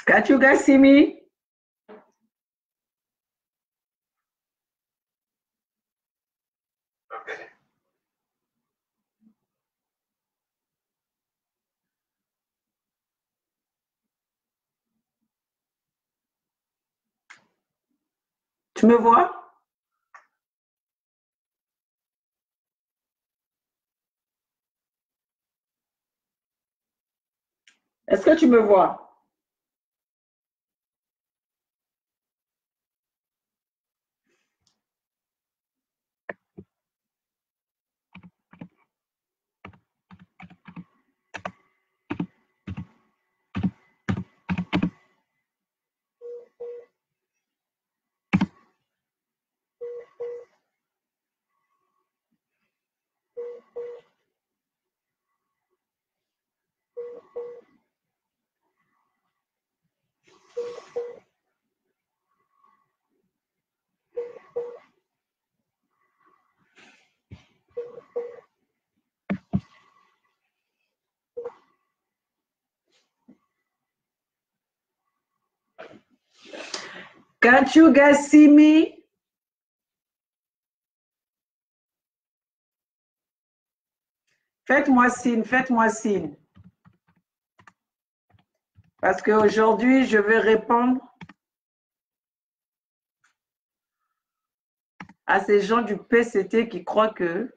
Can't you guys see me? Okay. Tu me vois? Est-ce que tu me vois? Can't you guys see me? Faites-moi signe, faites-moi signe. Parce qu'aujourd'hui, je vais répondre à ces gens du PCT qui croient que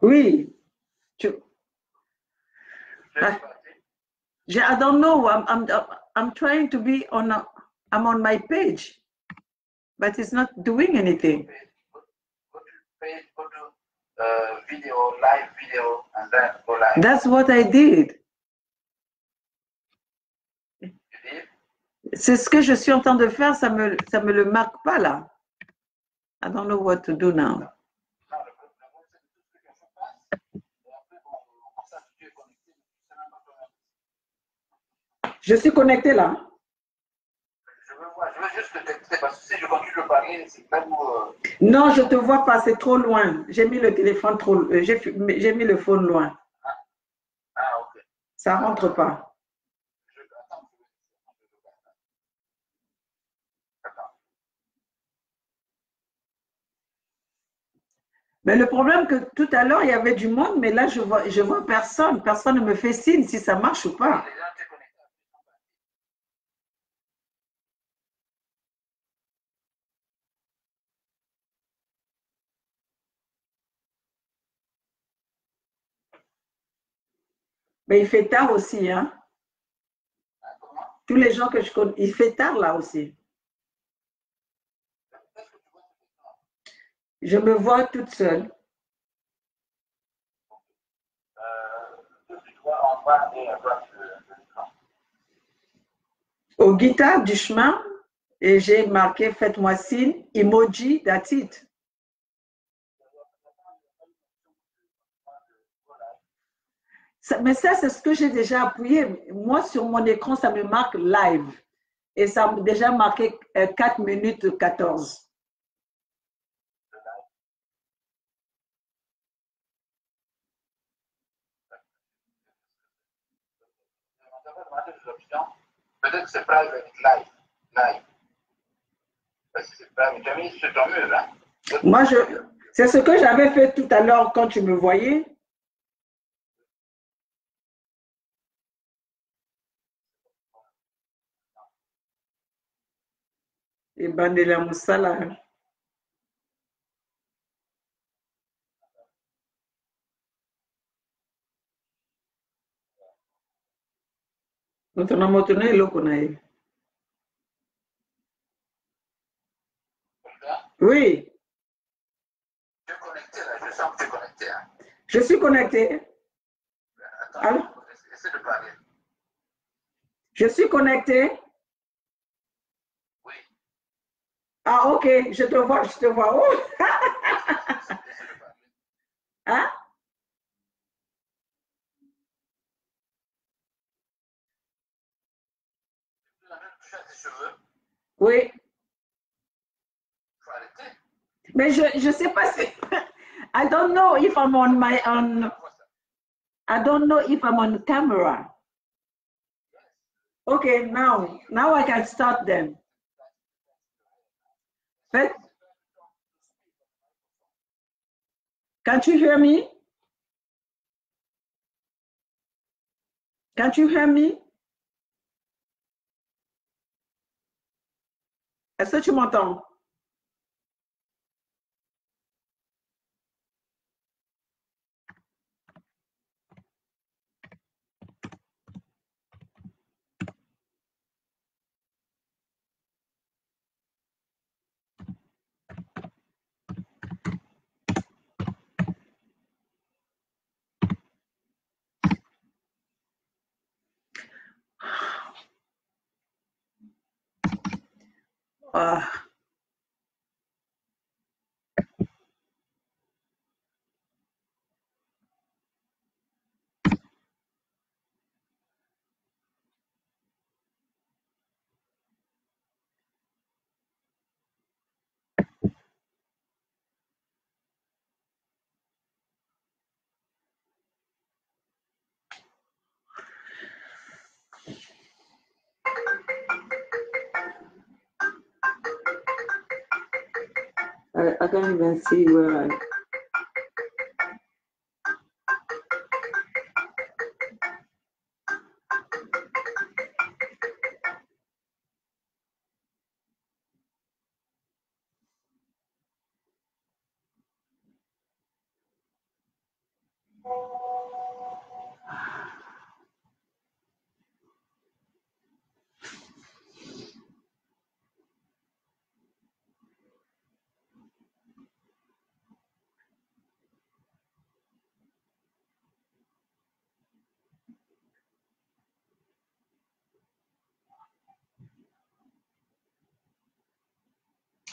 oui. I don't know. I'm trying to be on. I'm on my page, but it's not doing anything. Go to page, go to video, live video, and then go live. That's what I did. You did? C'est ce que je suis en train de faire. Ça me le marque pas là. I don't know what to do now. Je suis connecté là. Je veux juste te texter parce que si je continue de parler, c'est pas pour. Non, je te vois pas, c'est trop loin. J'ai mis le téléphone trop. J'ai mis le phone loin. Ah, ok. Ça rentre pas. Mais le problème que tout à l'heure il y avait du monde, mais là je vois personne. Personne ne me fait signe si ça marche ou pas. Mais il fait tard aussi, hein. Tous les gens que je connais, il fait tard là aussi. Je me vois toute seule. Au guitare du chemin, et j'ai marqué faites-moi signe, emoji, that's it. Mais ça, c'est ce que j'ai déjà appuyé. Moi, sur mon écran, ça me marque live. Et ça m'a déjà marqué 4 minutes 14. Peut-être que c'est private live. Parce que c'est private. Tu as mis sur ton mur, hein? Moi, c'est ce que j'avais fait tout à l'heure quand tu me voyais. Et Bandela Moussala. Oui. Je suis connecté. Attends, Allô? essaie de parler. Je suis connecté. Oui. Ah, ok, je te vois, je te vois. Oh. Essaie de parler. Hein? Tu as même touché à tes cheveux. Oui. Il faut arrêter. Mais je sais pas si. I don't know if I'm on my on. I don't know if I'm on camera. Okay, now I can start then. But can't you hear me? Can't you hear me? Est-ce que tu m'entends? Ah. I can't even see where I.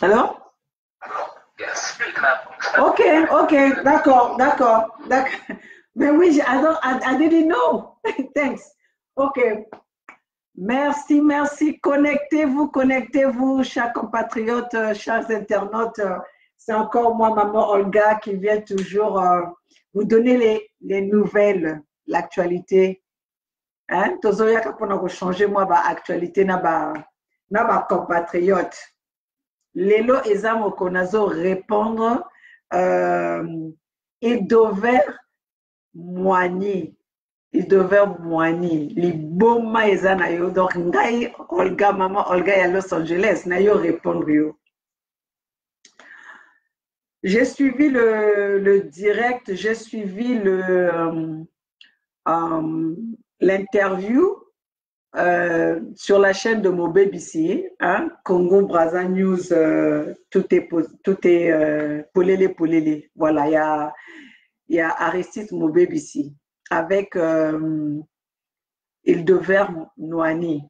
Hello? Yes, speak now. Okay, d'accord. Mais oui, I didn't know. Thanks. Okay. Merci. Connectez-vous, chers compatriotes, chers internautes. C'est encore moi, Maman Olga, qui vient toujours vous donner les nouvelles, l'actualité. Hein? Tozoya kapona changer moi ba actualité na ba compatriotes. Lelo ezamo konazo répondre il devait moigner. Liboma eza na yo. Donc ngai Olga, Maman Olga ya Los Angeles na yo répondre yo. J'ai suivi le direct, j'ai suivi l'interview sur la chaîne de Mobébissi, hein, Congo Brazza News, tout est polélé. Voilà, il y a Aristide Mobébissi avec Hildevert Noani.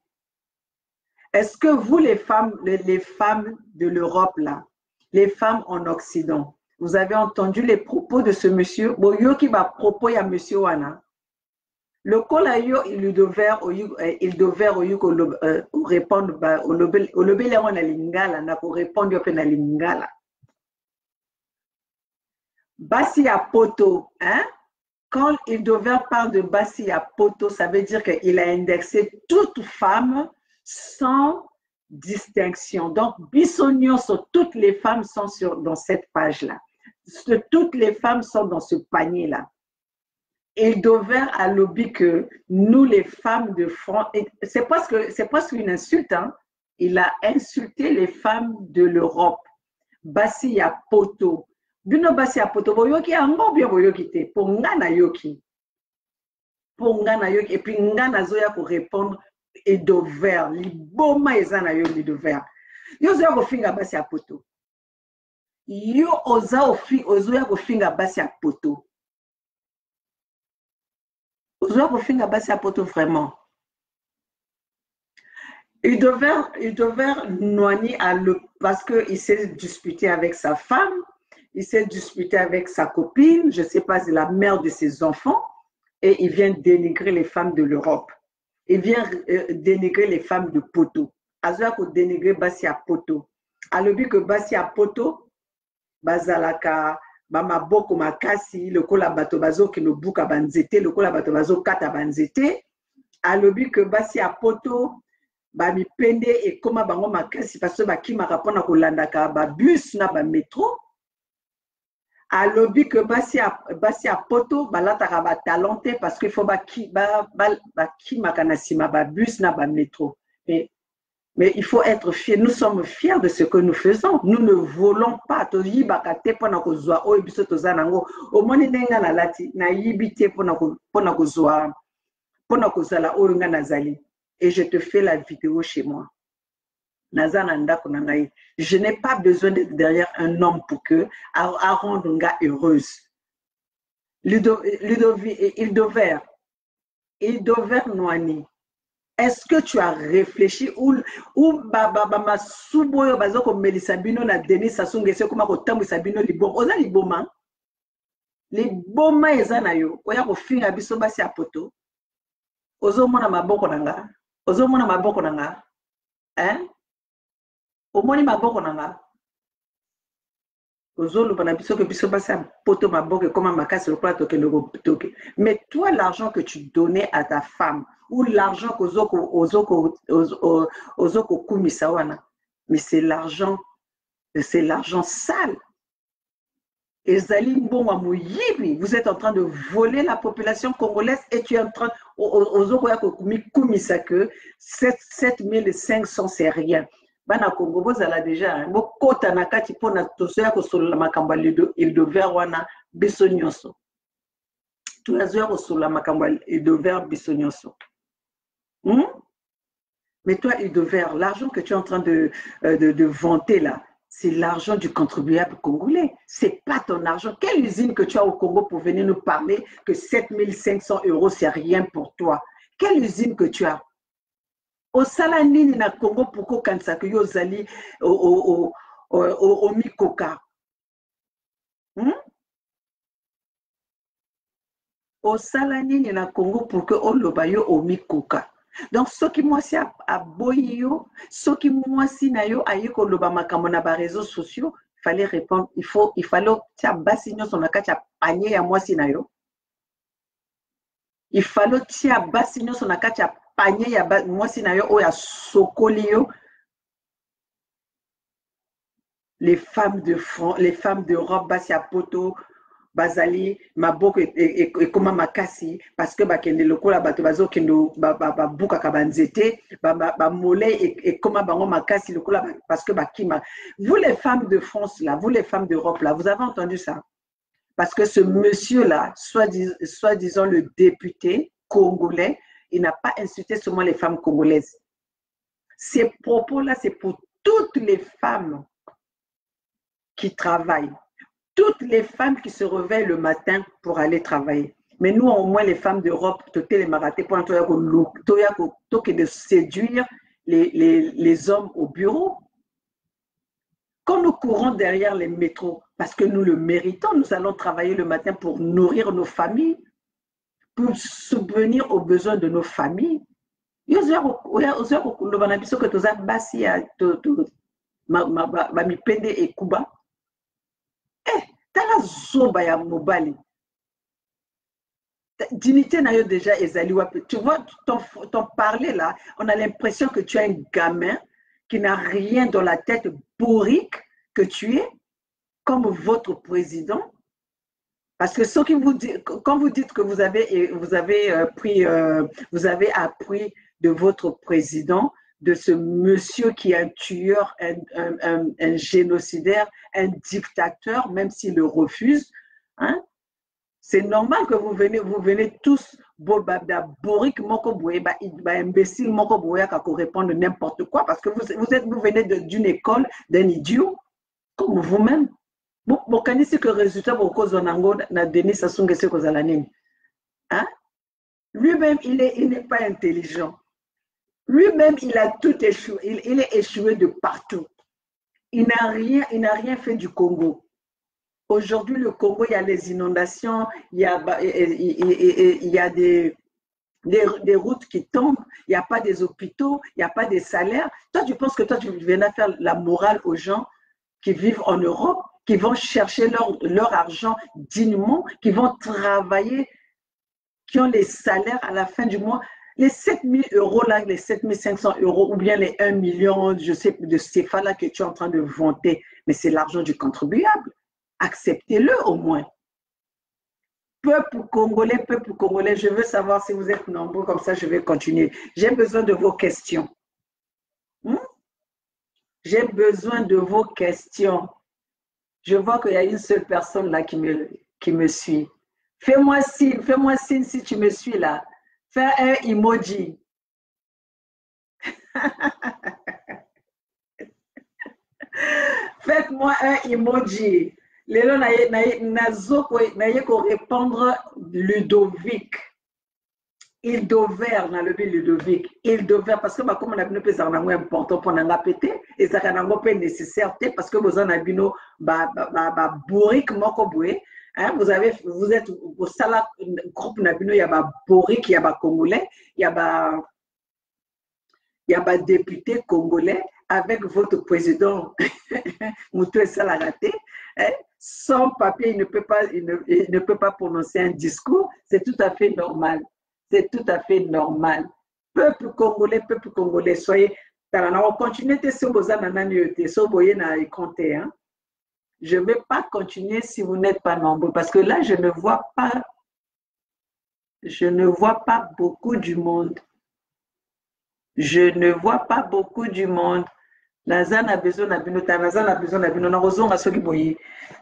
Est-ce que vous, les femmes de l'Europe, là, les femmes en Occident, vous avez entendu les propos de ce monsieur? Boyo qui va propos à monsieur Wana. Le colayo, il devait répondre au lobby on a lingala, na pour répondre au na lingala. Bassi à poto, hein? Quand il devait parler de Bassi à poto, ça veut dire qu'il a indexé toute femme sans distinction. Donc, Bissonio, toutes les femmes sont dans cette page-là. Toutes les femmes sont dans ce panier-là. Il devait à lobby que nous, les femmes de France, c'est presque une insulte, hein? Il a insulté les femmes de l'Europe. Bassi ya poto. Bino basi ya poto, boyoki yango bien boyoki te. Pour ngana yoki. Et puis ngana zoya pour répondre et d'ouvert. Liboma ezana yo d'ouvert. Yo zoya ko finga basi ya poto. Yo oza ozoya ko finga basi ya poto. Ozwa kofinga basi ya poto vraiment. Il devait Noani parce qu'il s'est disputé avec sa femme, il s'est disputé avec sa copine, je ne sais pas, c'est la mère de ses enfants, et il vient dénigrer les femmes de l'Europe. Il vient dénigrer les femmes de Poto. Azwa ko dénigrer basi ya Poto. Alobi que basi ya Poto, bazalaka, bamaboko makasi, lokola bato bazo ki no buka banzete, lokola bato bazo kata banzete. Alobi que basi ya Poto, bamipende ekoma bango makasi parce que bakimaka mpona kolandaka babus na bametro. Alobi que basi ya poto balataka batalon te parce que faut bakimaka na nsima babus na bametro. Mais il faut être fiers. Nous sommes fiers de ce que nous faisons. Nous ne volons pas. Toyibaka te mpona kozwa oyo biso toza nango. Omoni ndenge na lati nayibi te mpona kozwa mpona kozala oyo nga nazali. Et je te fais la vidéo chez moi. Je n'ai pas besoin d'être derrière un homme pour que à rendre un gars heureuse. Il devait Noani. Est-ce que tu as réfléchi ou ma suboyo bazoko melisa bino na Denis Sassou Nguesso kuma ko tambisa bino liboma oza liboma ezana yo oya ko finga biso basi apoto ozomona maboko nanga. Ozomona maboko nanga, hein? Omoni maboko nanga. Ozoluba na biso ke biso basa poto maboko comme makasi lokola toke. Mais toi, l'argent que tu donnais à ta femme ou l'argent que ozoko kumisa wana, mais c'est l'argent sale. Ezali mbongo moyibi, vous êtes en train de voler la population congolaise et tu es en train que 7500 c'est rien. Bana Congo bozala déjà bokota na kati pona tosoya kosolola makambo il devait wana biso nyonso. Tozoya kosolola makambo il devait biso nyonso. Mais toi il devait l'argent que tu es en train de vanter là. C'est l'argent du contribuable congolais. Ce n'est pas ton argent. Quelle usine que tu as au Congo pour venir nous parler que 7500 €, c'est rien pour toi? Quelle usine que tu as? Au Salanini na Congo pour que kansa que yozali au Mikoka. Au Salanini na Congo pour que olobayo au Mikoka. Donc, ce qui moi si à boyo, ce qui moi si na yo ayo ko loba makambo na ba réseaux sociaux, fallait répondre, il fallait tia basinyo son akati a panier ya moi si na yo. Il fallait tia basinyo son akati a panier ya moi si na yo o ya sokoli yo. Les femmes de France, les femmes d'Europe basi a poto bazali maboko et comment makasi parce que bakende lokola bato bazo kendo buka kabanzete ba molé et comment bango makasi lokola parce que bakima. Vous les femmes de France là, vous les femmes d'Europe là, vous avez entendu ça? Parce que ce monsieur là, soi-disant le député congolais, il n'a pas insulté seulement les femmes congolaises. Ces propos là, c'est pour toutes les femmes qui travaillent. Toutes les femmes qui se réveillent le matin pour aller travailler. Mais nous, au moins, les femmes d'Europe, de séduire les hommes au bureau. Quand nous courons derrière les métros, parce que nous le méritons, nous allons travailler le matin pour nourrir nos familles, pour subvenir aux besoins de nos familles. Tala zoba ya mobali. Dignité n'a déjà ezali wapi. Tu vois, ton parler là, on a l'impression que tu es un gamin qui n'a rien dans la tête bourrique que tu es, comme votre président. Parce que ce qui vous dit, quand vous dites que vous avez appris de votre président, de ce monsieur qui est un tueur, un génocidaire, un dictateur, même s'il le refuse, hein? C'est normal que vous venez tous, bourrique, imbécile, qui répondre n'importe quoi, parce que vous venez d'une école d'un idiot, comme vous-même. Vous connaissez que le résultat, vous cause na Denis Sassou Nguesso kozala nini? Hein? Lui-même, il n'est pas intelligent. Lui-même, il a tout échoué. Il est échoué de partout. Il n'a rien fait du Congo. Aujourd'hui, le Congo, il y a les inondations, il y a des routes qui tombent, il n'y a pas des hôpitaux, il n'y a pas des salaires. Toi, tu penses que toi, tu viens faire la morale aux gens qui vivent en Europe, qui vont chercher leur argent dignement, qui vont travailler, qui ont les salaires à la fin du mois. Les 7 000 euros là, les 7 500 euros ou bien les 1 million, je sais, de CFA là que tu es en train de vanter, mais c'est l'argent du contribuable. Acceptez-le au moins. Peuple congolais, je veux savoir si vous êtes nombreux, comme ça je vais continuer. J'ai besoin de vos questions. J'ai besoin de vos questions. Je vois qu'il y a une seule personne là qui me suit. Fais-moi signe si tu me suis là. Fais un emoji. Faites-moi un emoji. Lelo naye ko répondre Ludovic. Il d'Auvergne, dans le ville Ludovic. Il d'Auvergne, parce que comme on a bien pesé en important pour nous péter, et ça n'a pas nécessaire, parce que vous en avez bien bourrique, vous êtes au salaire groupe Nabino, il y a bourrique, il y a congolais, il y a député congolais avec votre président Moutou Salaraté. Sans papier, il ne peut pas prononcer un discours. C'est tout à fait normal. C'est tout à fait normal. Peuple congolais, soyez. On continue de se poser na compter. Je ne vais pas continuer si vous n'êtes pas nombreux parce que là, je ne vois pas beaucoup du monde. Je ne vois pas beaucoup du monde. Nazan a besoin de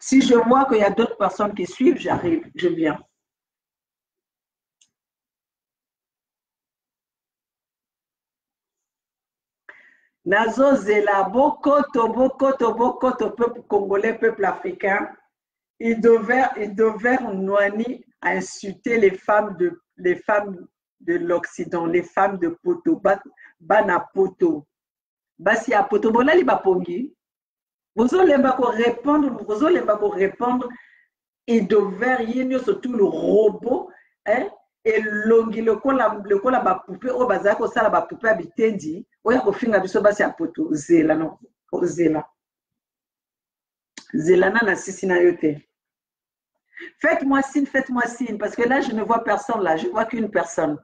Si je vois qu'il y a d'autres personnes qui suivent, j'arrive, je viens. Nazo Zela, bokoto, peuple congolais, peuple africain. Il devait Nouani à insulter les femmes de l'Occident, les femmes de Poto, Bana Poto. Basi a Poto, bon là, il va pongi. Vous allez répondre, il devait rien surtout le robot, hein, et longi le kola ba poupée, au bazako sala ba poupée habitendi, oya ko finga biso basi a Poto, zela non, zela. Zela na sisi na yote. Faites-moi signe, parce que là, je ne vois personne là, je vois qu'une personne.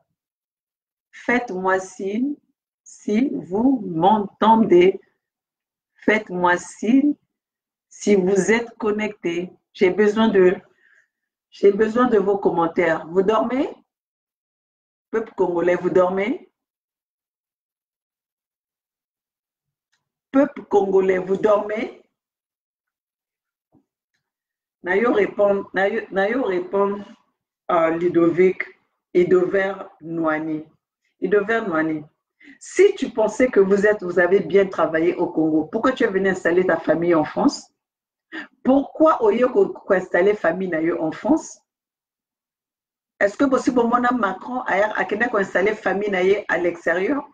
Faites-moi signe si vous m'entendez. Faites-moi signe si vous êtes connecté. J'ai besoin de vos commentaires. Vous dormez? Peuple congolais, vous dormez? Peuple congolais, vous dormez? Nayo répond Ludovic et Dover Nouani. Si tu pensais que vous avez bien travaillé au Congo, pourquoi tu es venu installer ta famille en France? Pourquoi au lieu d'installer famille nayo en France? Est-ce que possible Macron a installé famille nayo à l'extérieur?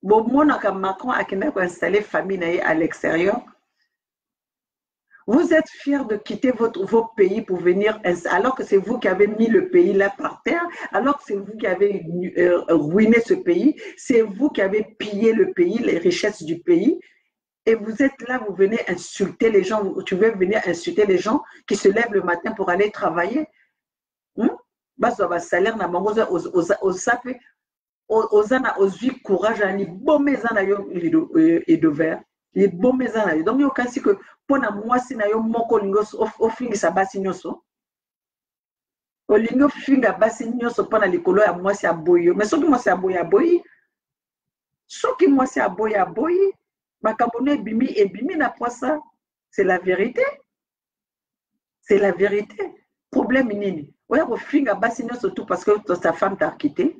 Macron a installé famille nayo à l'extérieur? Vous êtes fiers de quitter vos pays pour venir, alors que c'est vous qui avez mis le pays là par terre, alors que c'est vous qui avez ruiné ce pays, c'est vous qui avez pillé le pays, les richesses du pays, et vous êtes là, vous venez insulter les gens, tu veux venir insulter les gens qui se lèvent le matin pour aller travailler. Salaire na bango aux courage à ni bon maison et de verre. Les bons maisons là. Donc, il y a aussi que pour moi, si na yo moko lingos ofingisa basi nyoso. Olingo finga basi nyoso pour na likolo ya moi si aboyo. Mais soki moi si aboyi. Soki moi si aboyi. Makabone ebimi na poisa. C'est la vérité. C'est la vérité. Problème nini. Oya ko finga basi nyoso tout parce que ta femme t'a quitté.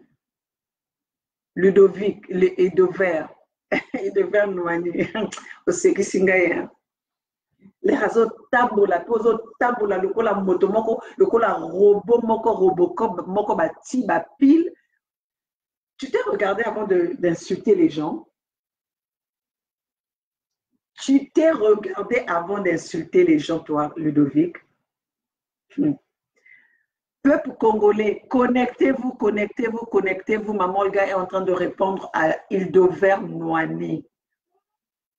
Ludovic et Dover. Il devait Nouani. les réseaux tambola, poso tambola, le cola moto moko, le cola robot moko, robocop moko, bati, ba pile. Tu t'es regardé avant d'insulter les gens? Tu t'es regardé avant d'insulter les gens, toi, Ludovic? Peuple congolais, connectez-vous, connectez-vous, connectez-vous. Maman Olga est en train de répondre à Ildover-Noani.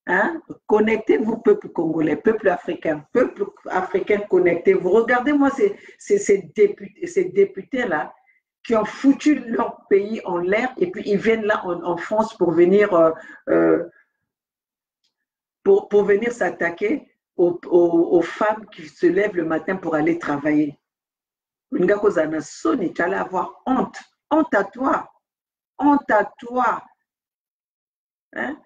Hein? Connectez-vous, peuple congolais, peuple africain, connectez-vous. Regardez-moi ces députés-là qui ont foutu leur pays en l'air et puis ils viennent là en France pour venir, pour venir s'attaquer aux femmes qui se lèvent le matin pour aller travailler. Tu allais avoir honte. Honte à toi. Honte à toi.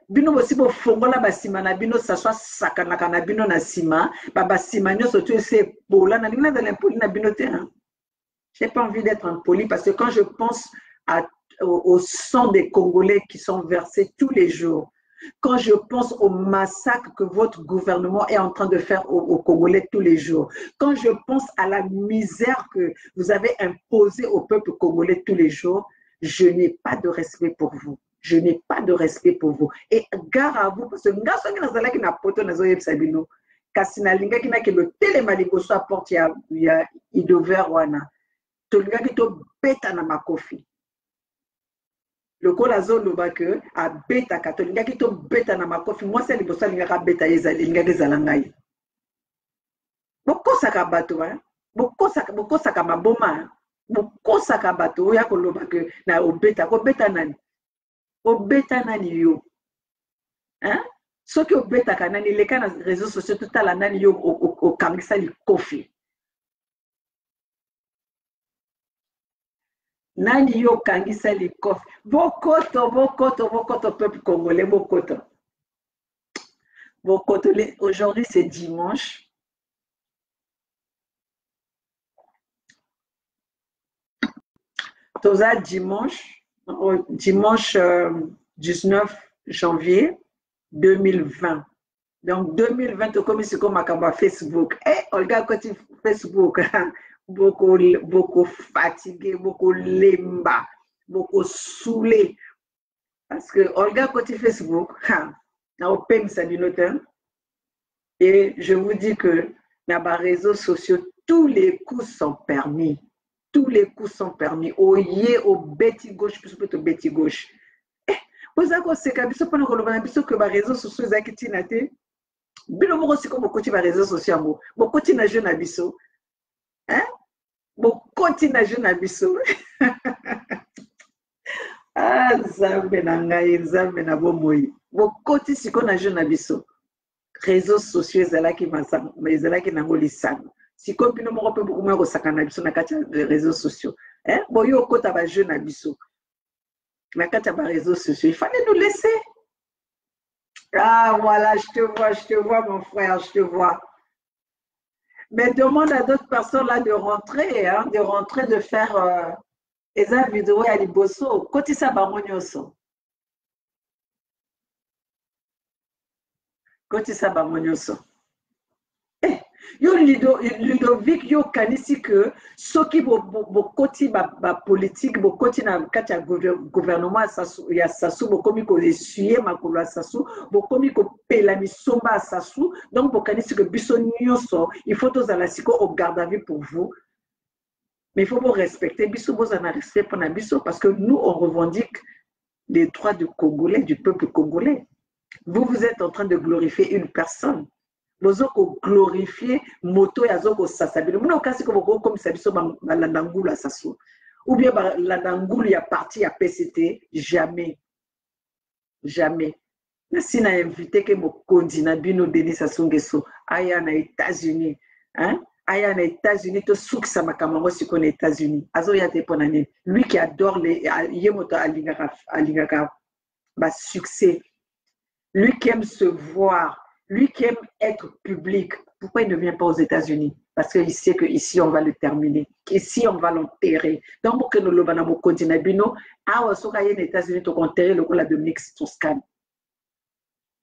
Bino bosi bo fongola basima na bino saswa sakanaka na bino na sima ba basima nyo surtout c'est pola na lingna de l'impoli na bino te. J'ai pas envie d'être impoli parce que quand je pense au sang des Congolais qui sont versés tous les jours, quand je pense au massacre que votre gouvernement est en train de faire aux Congolais tous les jours, quand je pense à la misère que vous avez imposée au peuple congolais tous les jours, je n'ai pas de respect pour vous. Je n'ai pas de respect pour vous. Et gare à vous, parce que nga songi nazala ki na poto nazo yebisa bino, kasi na linga ki na ke le telema liboso a porte ya Idover wana. To linga ki to beta na makofi. Le kola zoloba ke a beta ka to linga ki to beta na makofi. Moi c'est liboso linga ka beta yezali linga ke zalangai. Bokosa ka bato hein. Bokosa ka maboma. Bokosa ka bato ya koloba ke na obeta ko beta nani. Obeta nani yo. Hein? Ce qui obeta kanani les cas dans les réseaux sociaux tout à la nani yo au kangisa li kofi. Nani yo kangisa li kofi. Bokoto peuple congolais bokoto. Bokoto aujourd'hui c'est dimanche. Toza dimanche 19 janvier 2020. Donc 2020, comme c'est comme à Facebook. Eh, Olga, côté Facebook, beaucoup fatigué, beaucoup lemba, beaucoup saoulé. Parce que Olga, côté Facebook, et je vous dis que dans les réseaux sociaux, tous les coups sont permis. Tous les coups sont permis. Au yé, au bêti gauche, plus au bêti gauche. Vous avez que les réseaux sociaux sont actifs. Bilo moko siko bokoti ba réseaux sociaux ngo. Bokoti na jeune abiso. Hein? Bokoti na jeune abiso. Ah, zambe na ngai, zambe na bomoyi. Bokoti siko na jeune abiso. Réseaux sociaux ezalaki masanga, ezalaki nango lisanga. Siko bino moko pe beaucoup moins ko sakana biso na kati ya réseaux sociaux. Hein? Boyo okota ba jeune abiso. Na kati ya ba réseaux sociaux, il fallait nous laisser. Ah, voilà, je te vois, mon frère, je te vois. Mais demande à d'autres personnes là de rentrer, hein, de faire des vidéos à Liboso. Côté ça, bamonyoso. Côté ça, bamonyoso. Yo Ludovic yo kanisi que soki bokoti ba politique bokoti na kati ya gouvernement ya Sassou bokomi ko essuyer makolo ya Sassou bokomi ko pela misomba ya Sassou donc bokanisi que biso nyonso il faut tozala siko au garde à vue pour vous mais il faut vous respecter biso bozana respect pour na biso parce que nous on revendique les droits du Congolais, du peuple congolais. Vous êtes en train de glorifier une personne. Vous glorifier moto ya zoko sasabilo. Muna okasi ko boko comme ça biso ba landangulu à Sassou. Ou bien ba landangulu ya parti à PCT, jamais. Jamais. Na sina invité que mo kondina bino Denis Sassou Nguesso aya na États-Unis, hein? Aya na États-Unis to soukisa makambo siko na États-Unis. Azo ya te ponane. Lui qui adore les yemoto alingaka ba succès. Lui qui aime se voir. Lui qui aime être public, pourquoi il ne vient pas aux États-Unis? Parce qu'il sait qu'ici, on va le terminer. Qu'ici, on va l'enterrer. Donc, pour que nous le banamo continue, bino, ah, so aux États-Unis, tu enterrer le cola Dominique Strauss-Kahn.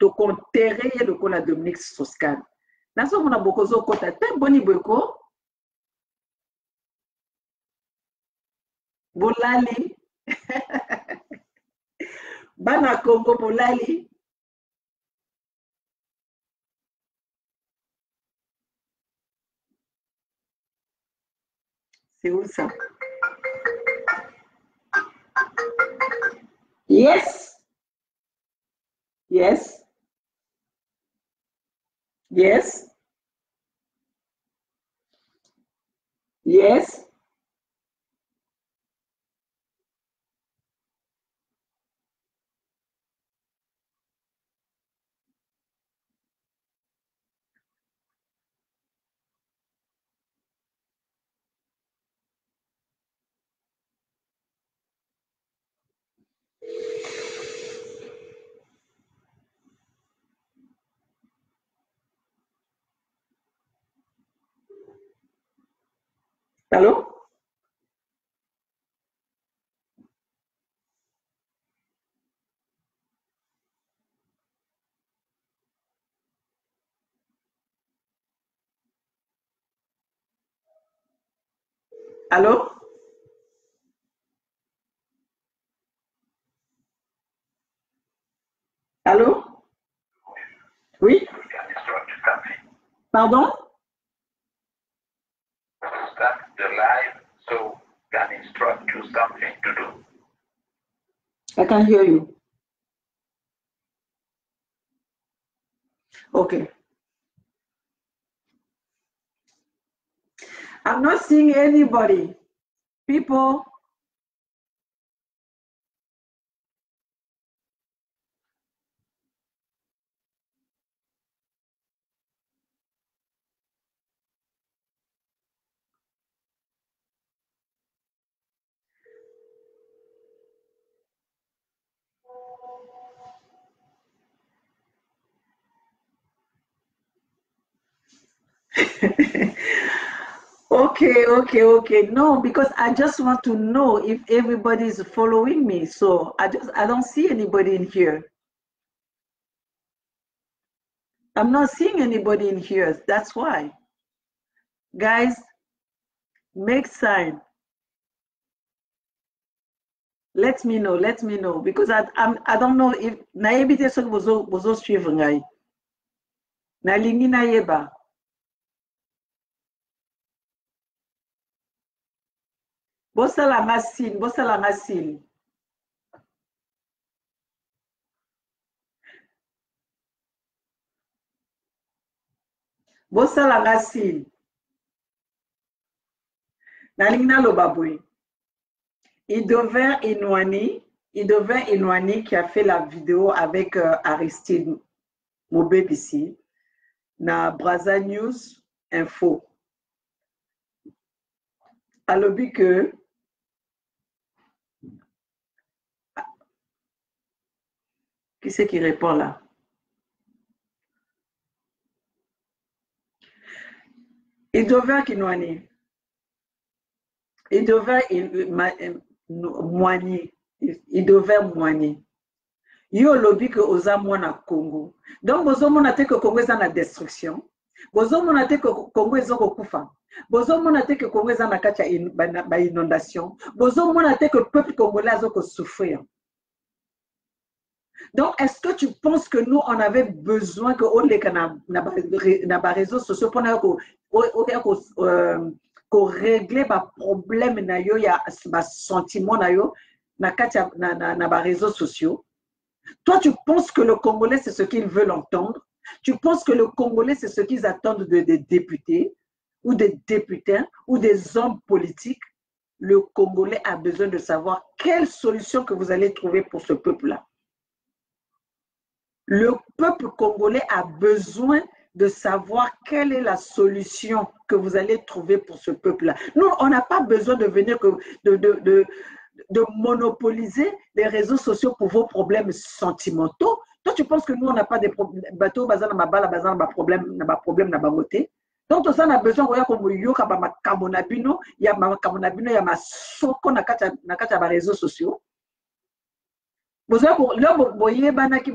Tu enterrer le cola Dominique Strauss-Kahn. Naso mona bokozo kota te boni bweko. Bolali. Bana Congo bolali. C'est où ça? Yes. Yes. Yes. Yes. Allô? Allô? Allô? Oui? Pardon? Start the live so can instruct you something to do. I can hear you. Okay. I'm not seeing anybody. People. Okay. No, because I just want to know if everybody is following me. So I don't see anybody in here. I'm not seeing anybody in here. That's why. Guys, make sign. Let me know because I don't know if na ebite so bozo suivre ngai. Na lingi na yeba. Bosala ngasin. Bosala ngasin. Na lingi na lobabwe. Idover Inouani qui a fait la vidéo avec Aristide Mobeb ici, na Braza News Info. Alobi que qui c'est qui répond là? Idover Inouani. Moigny. Yo lobby que oza mwana Congo. Donc bozo mona te que Congo est na destruction. Bozo mona te que Congo est kokufa. Bozo mona te que Congo est na kacha ba inondation. Bozo mona te que peuple congolais azo ko souffrir. Donc est-ce que tu penses que nous on avait besoin que on les na réseaux sociaux pour ko régler ba problème na yo ya ba sentiment na yo na kacha na ba réseaux sociaux? Toi, tu penses que le Congolais, c'est ce qu'ils veulent entendre? Tu penses que le Congolais, c'est ce qu'ils attendent des députés ou des députés ou des hommes politiques? Le Congolais a besoin de savoir quelle solution que vous allez trouver pour ce peuple-là. Le peuple congolais a besoin de savoir quelle est la solution que vous allez trouver pour ce peuple-là. Nous, on n'a pas besoin de venir de monopoliser les réseaux sociaux pour vos problèmes sentimentaux. Toi, tu penses que nous, on n'a pas de problèmes. Bateau, bazan, ma balle, bazan, ma problème, na bamoté. Donc, tout ça, on a besoin de comme yoka, ma kamonabino, il y a ma kamonabino, il y a ma soko, na kacha ba réseaux sociaux. Boye banaki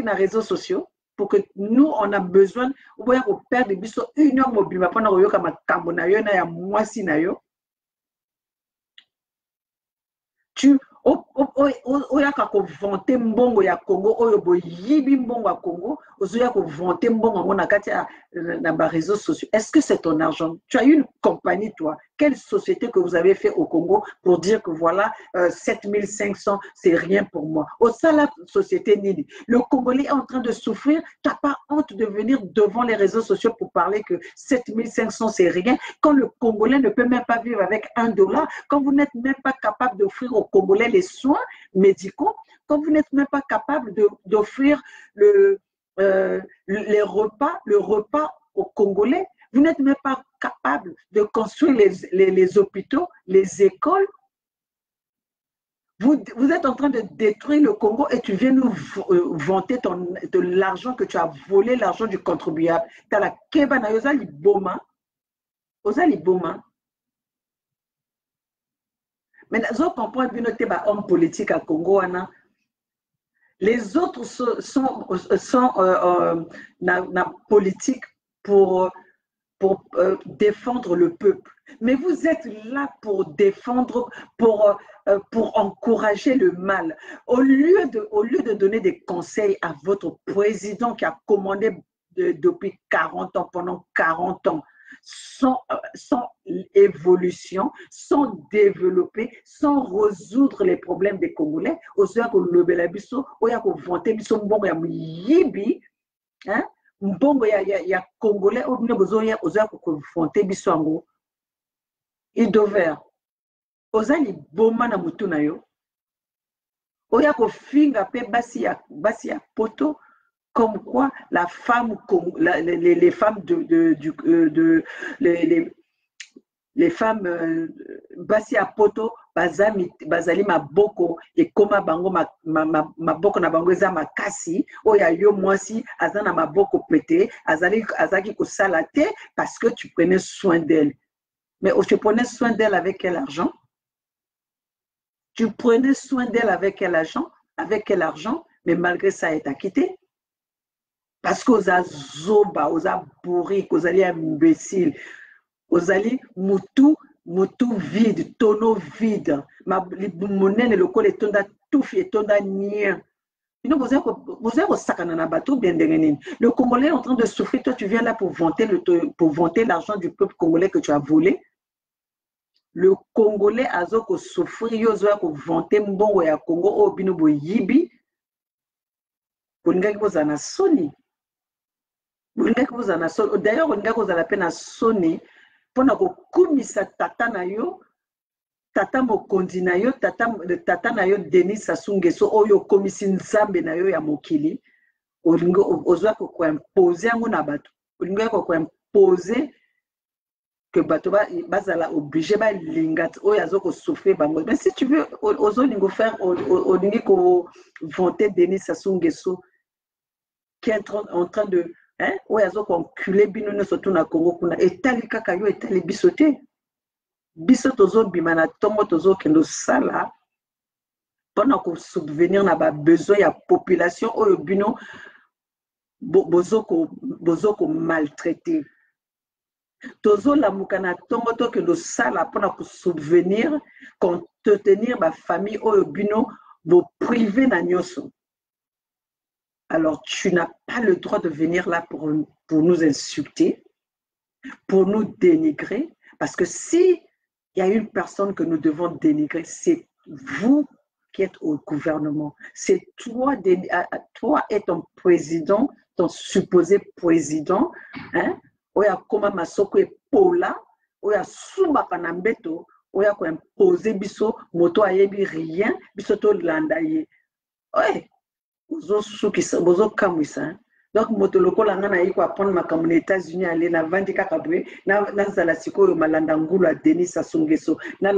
na réseaux sociaux. pour que nous, on a besoin, on perd une heure mobile, pendant que comme un y a moi si tu oya ka ko vanter mbongo ya Congo oyo bo yibi mbongo ya Congo ozoya ko vanter mbongo ngona kati na ba réseaux sociaux. Est-ce que c'est ton argent? Tu as une compagnie toi, quelle société que vous avez fait au Congo pour dire que voilà 7500 c'est rien pour moi? Au sein la société Nini, le Congolais est en train de souffrir, tu n'as pas honte de venir devant les réseaux sociaux pour parler que 7500 c'est rien quand le Congolais ne peut même pas vivre avec $1, quand vous n'êtes même pas capable d'offrir aux Congolais les soins médicaux, quand vous n'êtes même pas capable d'offrir les repas, le repas aux Congolais, vous n'êtes même pas capable de construire les hôpitaux, les écoles. Vous êtes en train de détruire le Congo et tu viens nous vanter de l'argent que tu as volé, l'argent du contribuable. Tu as la Kebana, Ozali Boma. Mais nous comprenons bien que homme politique à Congo. Les autres sont dans politique pour défendre le peuple. Mais vous êtes là pour défendre, pour encourager le mal. Au lieu de donner des conseils à votre président qui a commandé depuis 40 ans, pendant 40 ans, sans évolution, sans développer, sans résoudre les problèmes des Congolais, ozoya ko lobela biso, oya ko vanter biso mbongo ya yibi, hein? Mbongo ya Congolais, ozoya ko vanter biso yango. Idover, ozali boma na mutu na yo, oya ko finga pe basi ya poto. Comme quoi la femme, les femmes les femmes basi à poto bazali maboko et koma bango maboko na bango eza makasi oya yo mwasi azana maboko pété azaki ko salate parce que tu prenais soin d'elle. Mais tu prenais soin d'elle avec quel argent? Tu prenais soin d'elle avec quel argent? Avec quel argent? Mais malgré ça, elle t'a quitté. Parce que vous avez zoba, vous avez bourri, vous avez imbécile, vous avez mutu vide, tonneau vide. Mon nez le col est tonda tout fait, tonda nien. Vous avez sakana na bateau bien déréné. Le Congolais est en train de souffrir, toi tu viens là pour vanter l'argent du peuple congolais que tu as volé. Le Congolais a souffrir, il a vanter mbongo ya Congo au bino bo yibi. Vous avez soni. D'ailleurs, vous avez peine à sonner pour que tata na yo, tata mokondi na yo, tata na yo Denis Sassou Nguesso oyo komisi nzambe na yo ya mokili. Ozwa ko imposer ngo na bato. Olinga ko imposer que bato bazala obligé ba lingat oyo azoko souffrir bango. Mais si tu veux ozolingo faire olingi ko vanter Denis Sassou Nguesso qui est en train de oyo azoko enculer bino ne surtout na Congo kuna etali kaka yo etali bisote. Biso tozo bima na tongo tozo kendo sala pendant ko subvenir na ba besoin ya population oyo bino bozoko maltraité. Tozo la mukana tongo to kendo sala pendant ko subvenir contenir ba famille oyo bino bo privé na nyoso. Alors tu n'as pas le droit de venir là pour nous insulter, pour nous dénigrer, parce que si il y a une personne que nous devons dénigrer, c'est vous qui êtes au gouvernement. C'est toi et ton président, ton supposé président, hein? Oya koma masoko e pola, oya sumba kanambeto, oya ko imposer biso moto ayebi rien, biso to landaye. Ouais. Bozo kamwisa. Donc moto lokola ngana yiko apprendre makambo na États-Unis aller na vandi kaka bwe na zala sikoyo malanda ngulu a Denis Sassou Nguesso na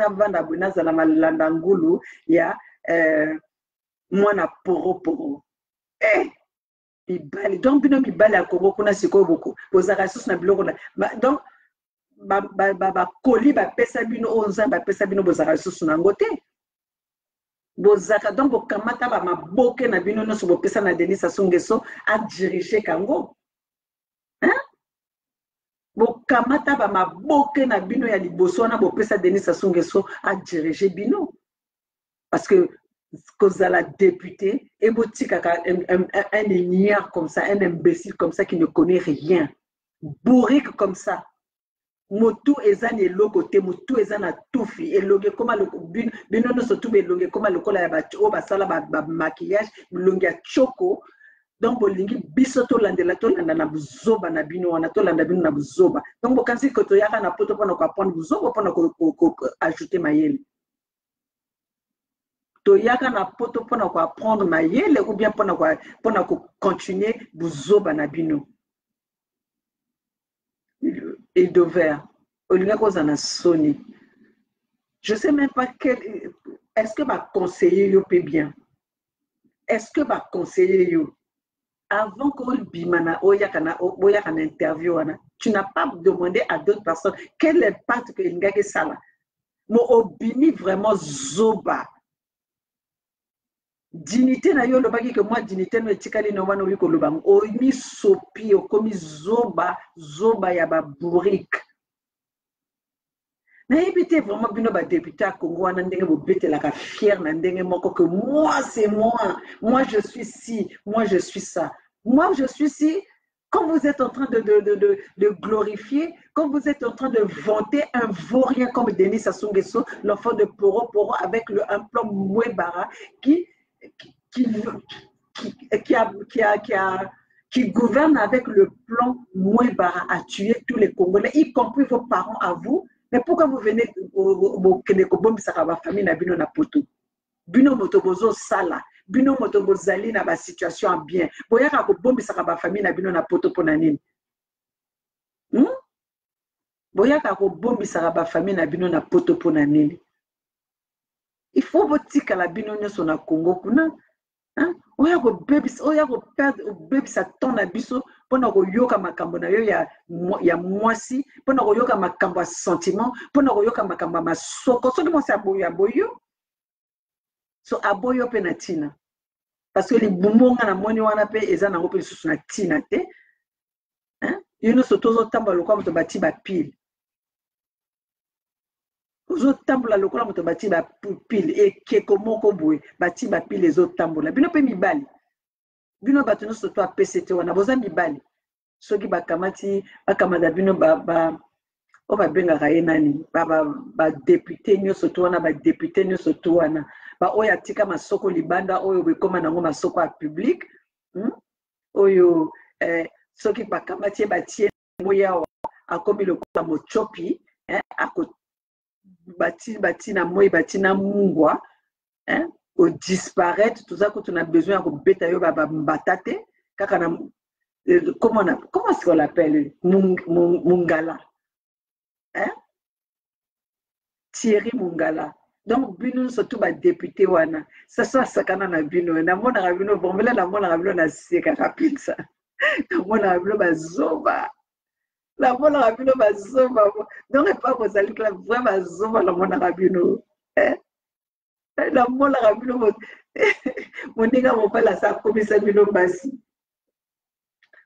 vanda bwe na zala malanda ngulu ya mwana poro ibali donc bino ibali ya Congo kuna sikoyo boko bozaka susu na biloko na donc ba koli ba pesa bino onza ba pesa bino bozaka susu na ngote. Bozaka donc bokamata ba maboke na bino no so bopesa na Denis Sassou Nguesso a diriger kango. Hein? Bokamata ba maboke na bino ya liboso na bopesa Denis Sassou Nguesso a diriger bino. Parce que la députée et un ignare comme ça, un imbécile comme ça qui ne connaît rien, bourrique comme ça. Motu ezan et logoté, motu ezan a tout fait et logué comme le bino no surtout be logué comme le cola ba o ba sala ba maquillage logué a choco donc bolingi bisoto landela to landa na buzoba na bino wana to landa bino na buzoba donc bokansi ko to yaka na poto pona ko apprendre buzoba pona ko ajouter mayele to yaka na poto pona ko apprendre mayele ou bien pona ko continuer buzoba na bino. Et d'ouvert. Je ne sais même pas quel. Est-ce que ma conseiller yo peut bien? Est-ce que ma conseiller yo avant qu'on bimana oyakana interview tu n'as pas demandé à d'autres personnes quel impact que ngake sala. Mo obini vraiment zoba. Dignité na yo lobaki que moi dignité no etikali no wana ko lobang o mi sopi o komi zoba ya ba bourrique na ebité vraiment bino ba député à Congo wana ndenge bo betela ka fier na ndenge moko que moi c'est moi je suis ci, moi je suis ça, moi je suis ci. Quand vous êtes en train de glorifier, quand vous êtes en train de vanter un vaurien comme Denis Sassou Nguesso, l'enfant de Poro avec un plan Mouébara qui gouverne avec le plan Mouébara à tuer tous les Congolais, y compris vos parents à vous. Mais pourquoi vous venez au famille na bino na poto? Bino motobozo sala, bino motobozali na ba situation bien. Boyaka ko bombisaka ba famille na bino na poto pona nini? Boyaka ko bombisaka ba famille na bino na poto pona nini? Il faut botika la bino nyoso na Congo kuna. Oya ko perdre baby sa ton na biso pona ko yoka makambo na yo ya mwasi, pona ko yoka makambo sentiment, pona ko yoka makambo masoko. So mo sa boyo. So aboyo pe na tina. Parce que les bumbonga na moni wana pe eza na ngope susu na tina te. Yuno sotozo tamba lokwa moto bati ba pile. Ozo tambola lokola moto bati ba pile et keko moko boye bati ba pile les autres tambola. Bino pe mibali. Bino batuno soto a PCT wana boza mibali. Soki bakamati bakamada bino o ba benga kayenani ba député nyo soto wana ba député nyo soto wana ba oya tika masoko libanda oyo bekoma nango masoko a public oyo soki bakamati batie moya akomi lokola mochopi ako bati na moi bati na mungwa au disparaître tout ça quand on a besoin de beta yo ba mbatate kaka na comment est-ce qu'on l'appelle Mungala Thierry Mungala. Donc bino surtout ba député wana ça sakana na bino na mona na bino bombela na mona na bino na seka rapide ça na mona na bino bazoba la mona na bino bazoba donc pas vous allez là vraiment bazoba la mona na bino la mona na bino moninga mopala sa komisa bino basi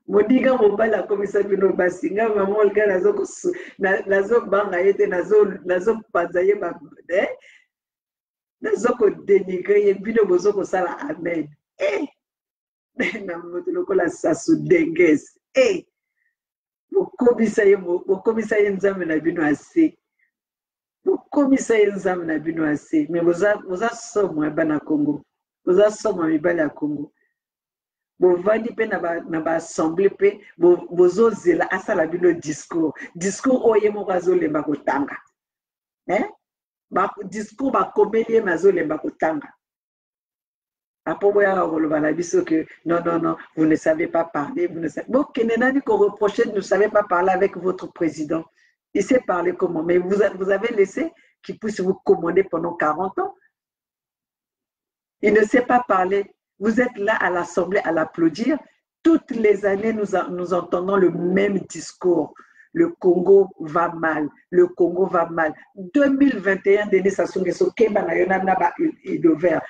moninga mopala komisa bino basi nga maman olga nazo banga yete nazo panza ye ba nazoko dénigrer ye bino bozoko sala amen na moto lokola Sassou Nguesso bokomisa ye nzambe na bino ase bokomisa ye nzambe na bino ase mais boza somo bana Congo boza somo mibali ya Congo bovandi pe na ba assemblée pe bozozela asala bino discours oye moko azolemba kotanga discours bakomeli ye mazolemba kotanga apo boyaka koloba na biso que non vous ne savez pas parler bon kenenani ko reprocher ne savez pas parler avec votre président. Il sait parler comment, mais vous avez laissé qu'il puisse vous commander pendant 40 ans. Il ne sait pas parler. Vous êtes là à l'Assemblée à l'applaudir. Toutes les années, nous entendons le même discours. Le Congo va mal. Le Congo va mal. 2021, Denis Sassou Nguesso, Kemba na yona na ba il ouvert.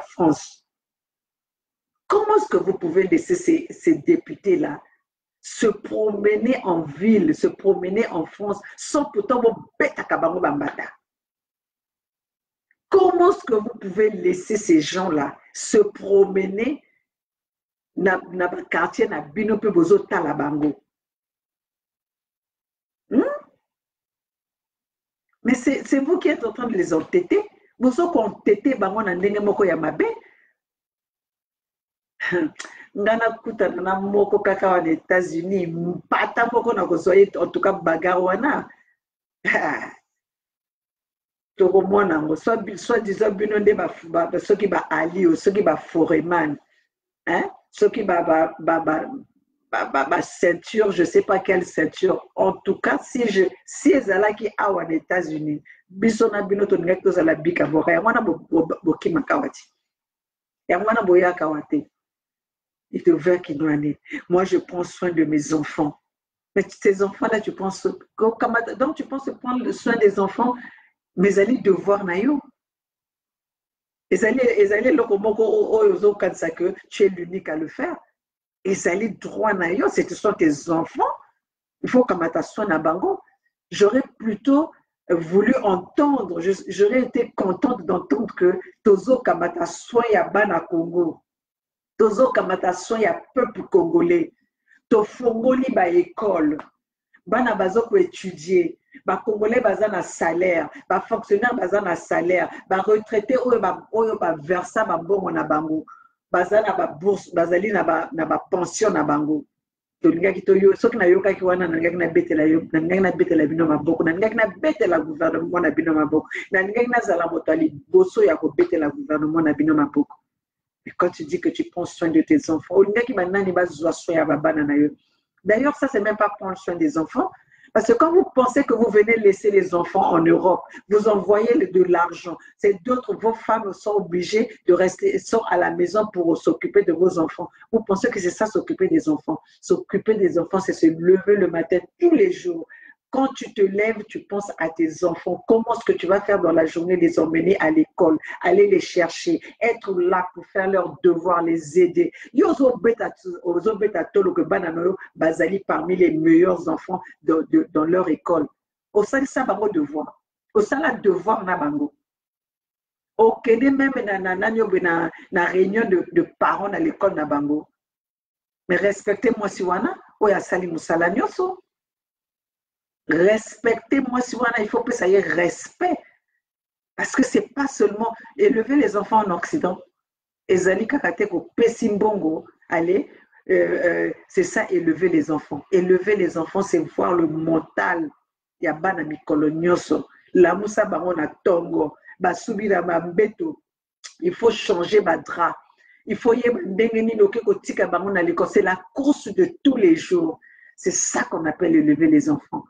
France. Comment est-ce que vous pouvez laisser ces députés-là se promener en ville, se promener en France, sans pourtant vous bêter à Kabango Bambata? Comment est-ce que vous pouvez laisser ces gens-là se promener dans le quartier na bino pe bozo talabango? Mais c'est vous qui êtes en train de les entêter. Vous avez entêté bango na ndenge moko ya mabe. Ngana kuta na moko kaka wa États-Unis, mpata moko na kozoye en tout cas bagarre wana. Toko mwana ngo soit disant bino nde ba soki ba ali o soki ba foreman. Hein? Soki ba ceinture, je sais pas quelle ceinture. En tout cas, si ezala ki awa en États-Unis, biso na bino to ngek to zala bika boka ya mwana boki makawati. Ya mwana boya kawate. Il te veut qu'il doit aller. Moi, je prends soin de mes enfants. Mais ces enfants-là, tu penses... Donc, tu penses prendre soin des enfants, mais allez devoir naïo. Et allez lokomoko que tu es l'unique à le faire. Et allez droit naïo, ce sont tes enfants. Il faut kamata soin na bango. J'aurais plutôt voulu entendre, j'aurais été contente d'entendre que tozo kamata soin ya bana Congo. Tozo kamatason ya peuple congolais. To fongoli ba école. Bana bazo ko étudier. Ba congolais baza na salaire. Ba fonctionnaire baza na salaire. Ba retraité oyo ba versa ba bongo na bango. Baza na ba bourse, bazali na ba pension na bango. To lingaki to yo soki na yoka ki wana na ngaki na betela yo, na ngaki na betela bino maboko, na ngaki na betela gouvernement na bino maboko. Na ngaki na zala motali boso ya ko betela gouvernement na bino maboko. Et quand tu dis que tu prends soin de tes enfants, d'ailleurs, ça, c'est même pas prendre soin des enfants. Parce que quand vous pensez que vous venez laisser les enfants en Europe, vous envoyez de l'argent. C'est d'autres, vos femmes sont obligées de rester, sont à la maison pour s'occuper de vos enfants. Vous pensez que c'est ça, s'occuper des enfants. S'occuper des enfants, c'est se lever le matin tous les jours. Quand tu te lèves, tu penses à tes enfants. Comment est-ce que tu vas faire dans la journée, les emmener à l'école, aller les chercher, être là pour faire leurs devoirs, les aider. Yozo betatolo que banano bazali parmi les meilleurs enfants dans leur école. Au sein de ça, bango devoir. Au sein de devoir na bango. Au Kenya même na réunion de parents à l'école na bango. Mais respectez-moi si wana, oya sali musala nyoso. Respectez-moi si il faut que ça y ait respect. Parce que ce n'est pas seulement élever les enfants en Occident. Ezali kakateko pesimbongo, allez, c'est ça, élever les enfants. Élever les enfants, c'est voir le mental. Yabana mikolonioso, la moussa barona tongo, basubira mambeto. Il faut changer ma drap. Il faut y c'est la course de tous les jours. C'est ça qu'on appelle élever les enfants.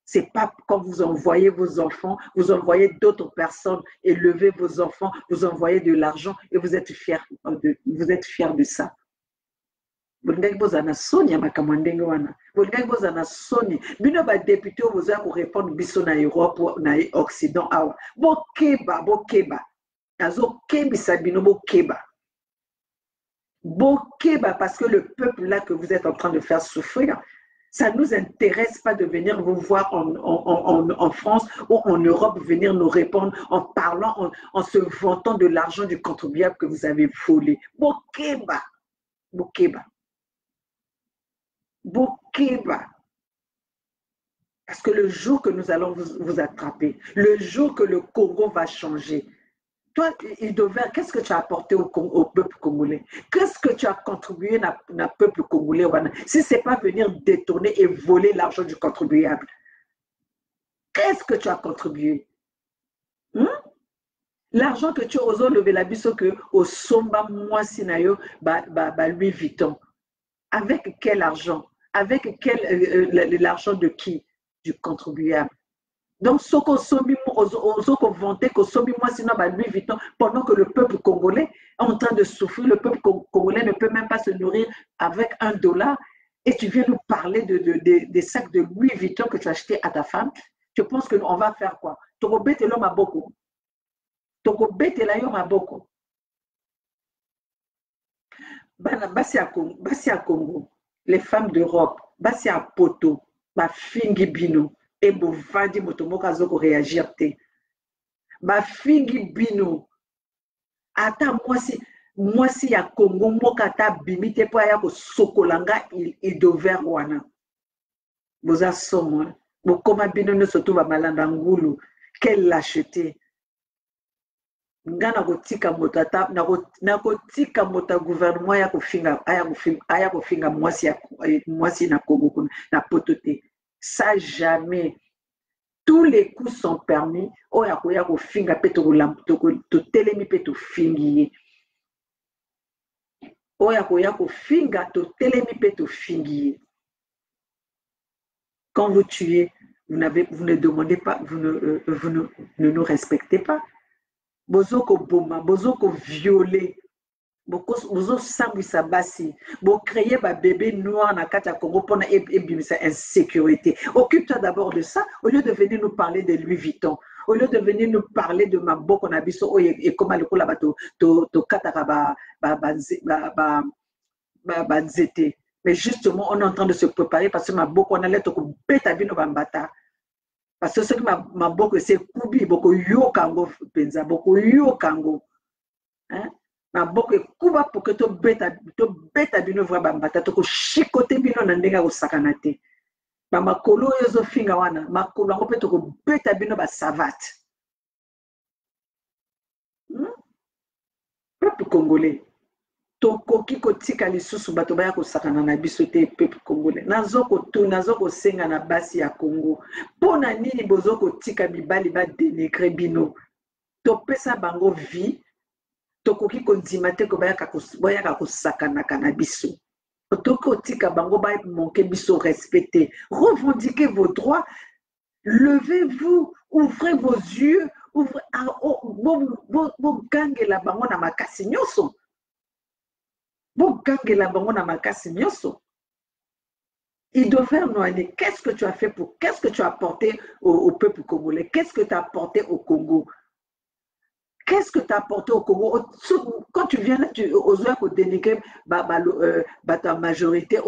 C'est pas quand vous envoyez vos enfants, vous envoyez d'autres personnes, élevez vos enfants, vous envoyez de l'argent et vous êtes fiers de ça. Vous n'avez pas besoin de Sonia makamandenge wana. Vous n'avez pas besoin de Sonia. Bino ba député vous avez pour répondre biso na Europe na Occident awa. Bokeba. Azo kebi sabino bokeba. Bokeba parce que le peuple là que vous êtes en train de faire souffrir. Ça ne nous intéresse pas de venir vous voir en France ou en Europe, venir nous répondre en parlant, en se vantant de l'argent du contribuable que vous avez volé. Bokeba. Parce que le jour que nous allons vous attraper, le jour que le Congo va changer, toi, qu'est-ce que tu as apporté au peuple congolais? Qu'est-ce que tu as contribué dans le peuple congolais? Si ce n'est pas venir détourner et voler l'argent du contribuable, qu'est-ce que tu as contribué? L'argent que tu as levé la biso que au somba moi sinayo Louis Vuitton. Avec quel argent? Avec l'argent de qui? Du contribuable. Donc, ce qu'on vantait que sinon Louis Vuitton, pendant que le peuple congolais est en train de souffrir, le peuple congolais ne peut même pas se nourrir avec $1, et tu viens nous parler des sacs de Louis Vuitton que tu as achetés à ta femme. Tu penses qu'on va faire quoi? Tu rebêtes l'homme à beaucoup. tokobetela yo maboko. Bana basi ya Congo, les femmes d'Europe, basi ya poto, bafingi bino, e bovandi moto moko azoko réagir te. Bafingi bino, ata mwasi ya Congo moko ata bimi te po aya kosokolanga il d'Auvergne wana. Boza somo, bokoma bino nyonso to bamalanda ngulu, quelle lâcheté. Nga nakotika moto ata nakotika moto gouvernement aya kofinga mwasi na Congo na poto te. Ça jamais. Tous les coups sont permis. Oya koya kofinga pe to telemi pe to fingi. Oya koya kofinga to telemi pe to fingi. Quand vous tuez, vous ne demandez pas, vous ne nous respectez pas. Bozoko boma, bozoko violer, bozo sambisa basi, bo créer ba bébé noir na kati ya Congo pona ebimisa insécurité. Occupe-toi d'abord de ça au lieu de venir nous parler de Louis Vuitton, au lieu de venir nous parler de maboko na biso et comment le kola bato to kataka ba nzete. Mais justement, on est en train de se préparer parce que maboko on allait to beta bino bambata. Parce que ce que ma boko c'est kubi boko yo kango penza boko yo kango hein ma boko kuba pour que to beta bino vra bambata to ko chikote bino na ndenga ko sakanate ba makolo yo zo finga wana makolo ngo pe to ko beta bino ba savate peuple congolais tokoki kotika lisusu bato baya kosakana na biso te peuple congolais nazoko senga na basi ya Congo pona nini bozoko tika mibali ba dénigrer bino topesa bango vie tokoki kondima te ko baya kosakana kana biso toko tika bango ba manquer biso respecter. Revendiquez vos droits, levez-vous, ouvrez vos yeux, ouvrez bo gangela bango na makasi nyoso. Il doit faire noyer. Qu'est-ce que tu as fait qu'est-ce que tu as apporté au peuple congolais? Qu'est-ce que tu as apporté au Congo? Qu'est-ce que tu as apporté au Congo? Quand tu viens là, aux heures pour dénigrer ta majorité,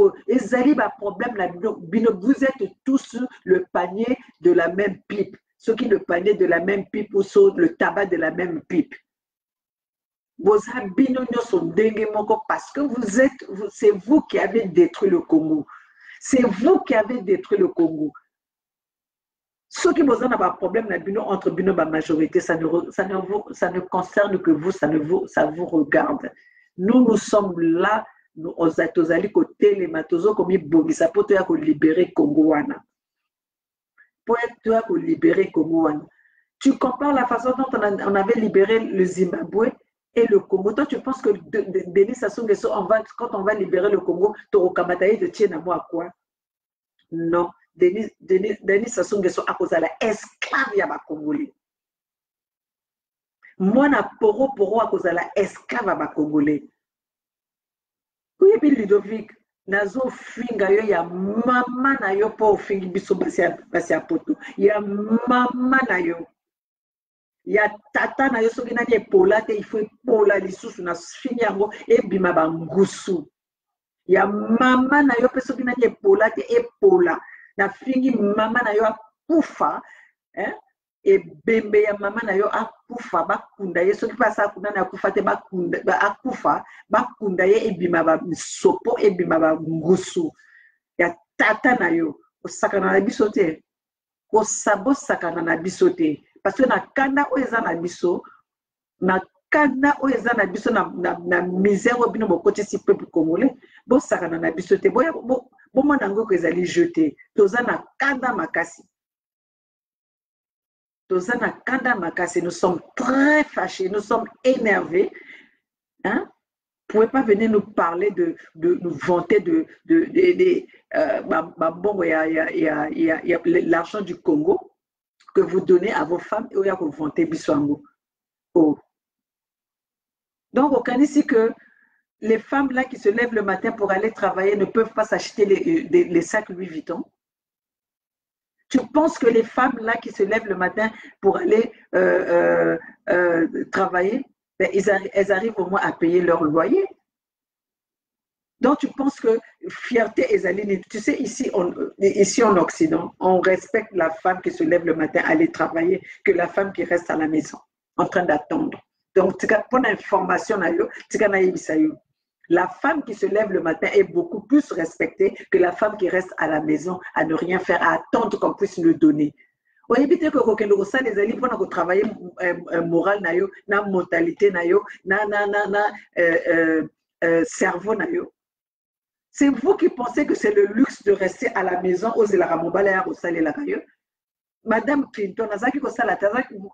problème là, vous êtes tous le panier de la même pipe. Ceux qui le panier de la même pipe ou le tabac de la même pipe. Parce que c'est vous qui avez détruit le Congo. C'est vous qui avez détruit le Congo. Ceux qui ont un problème entre la majorité, ça ne concerne que vous, ça vous regarde. Nous sommes là, nous sommes côté les matozo comme Bogisa pour libérer Congo. Pour libérer Congo. Tu compares la façon dont on avait libéré le Zimbabwe et le Congo. Toi, tu penses que Denis Sassou Nguesso, quand on va libérer le Congo, Toro Kamataye te tient à moi à quoi? Non. Denis Sassou Nguesso a causé la esclave ya ba Congolais. Moi, na poro a causé la esclave à ba Congolais. Oui, puis Ludovic, nazo finga yo ya mama na yo po fingi biso basi ya poto. Ya mama na yo. Ya tata na yo soki nani epola te, il faut epola lisusu na fini yango ebima bangusu. Ya mama na yo pe soki nani epola te epola na fingi mama na yo akufa e bembe ya mama na yo akufa bakunda ye soki pasa akunda na akufa te akufa bakunda ye ebima sopo ebima bangusu. Ya tata na yo osakana na biso te, osabo sakana na biso te. Parce que na kanda oeza na biso, na misère obino bokote si peuple congolais, bo sakana na biso te, bo monango ko ezali jeté. Toza na kanda makasi. Nous sommes très fâchés, nous sommes énervés. Hein? Vous ne pouvez pas venir nous parler nous vanter l'argent du Congo que vous donnez à vos femmes et vous vantez Biswango. Oh. Donc, on dit ici que les femmes là qui se lèvent le matin pour aller travailler ne peuvent pas s'acheter les sacs Louis Vuitton. Tu penses que les femmes là qui se lèvent le matin pour aller travailler, ben, elles arrivent au moins à payer leur loyer. Donc, tu penses que fierté et zaline, tu sais, ici en Occident, on respecte la femme qui se lève le matin à aller travailler que la femme qui reste à la maison en train d'attendre. Donc, pour l'information, la femme qui se lève le matin est beaucoup plus respectée que la femme qui reste à la maison à ne rien faire, à attendre qu'on puisse le donner. On évite que ça les alliés pour travailler moral nayo, na mentalité nayo, na cerveau nayo. C'est vous qui pensez que c'est le luxe de rester à la maison aux Elaramobala au Salé la Madame Clinton, azaki ko sala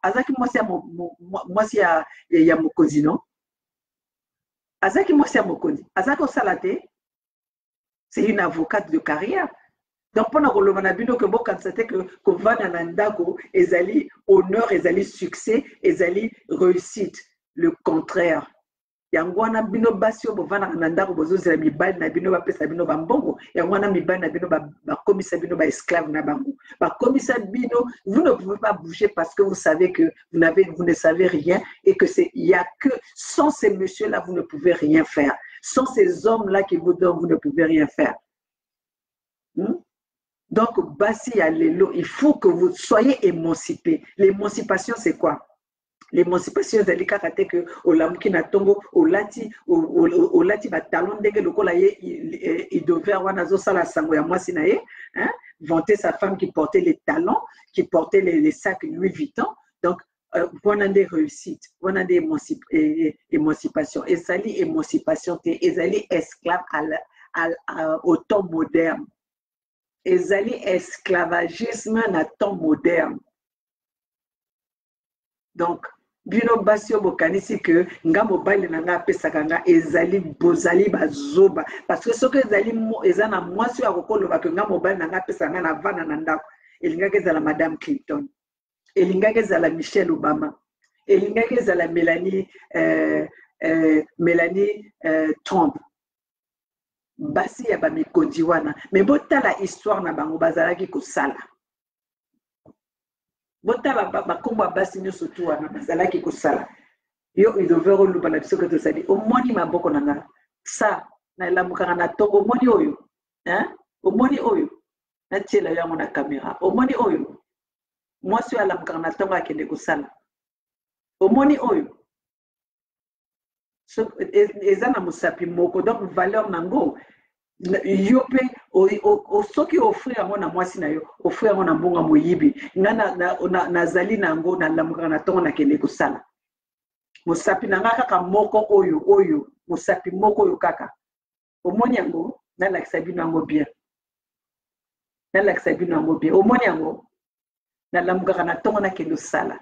azaki mwasi ya mokonzi non? Azaki mwasi ya mokonzi, azaki ko sala te. C'est une avocate de carrière. Donc pendant que le manabino que bon constater que vana nandako ezali honneur, ezali succès, ezali réussite, le contraire. Yangwana bino basio bovana nandako bozozela mibali na bino bapesa bino bambongo, yangwana mibali na bino bakomisa bino ba esclave na bango. Bakomisa bino, vous ne pouvez pas bouger parce que vous savez que vous ne savez rien et que il y a que sans ces messieurs là vous ne pouvez rien faire. Sans ces hommes là qui vous donnent, vous ne pouvez rien faire. Donc, Bassi Allélo, il faut que vous soyez émancipés. L'émancipation, c'est quoi? L'émancipation, c'est que au lamki na tongo, au lati ba talon dege le kolaye, il devait avoir nazo sala sango ya mwasi na ye, vanter sa femme qui portait les talons, qui portait les sacs Louis Vuitton. Donc, on a des réussites, on a des émancipations. Et ça lit émancipation, et ça lit esclave au temps moderne. Ezali esclavagisme na temps moderne. Donc, bino basio bokanisi que nga mobile na nga pesaka nga ezali bozali bazoba parce que ce que ezali ezana mwasi ya kokoloba que nga mobile na nga pesaka nga na vana na ndako elingaka ezala Madame Clinton, elingaka ezala Michelle Obama, elingaka ezala Melanie Trump. Basi ya ba mikodi wana mais botala histoire na bango bazalaki kosala botala bakomba basi nyoso tu wana bazalaki kosala yo idovero luba na biso que ça dit omoni maboko na nga sa na lamukanga na tongo omoni oyo omoni oyo na tiela yango na caméra omoni oyo mwasi ya lamukanga na tongo akende kosala omoni oyo ezana musapi moko donc valeur nango yo pe soki offrir yango na mwasi na yo offrir yango na mbonga moyibi nga nazali nango na lamuka na tongo na kende kosala musapi nanga kaka moko oyo musapi moko oyo kaka omoni yango na lakisa bino yango bien omoni yango na lamuka na tongo na kende kosala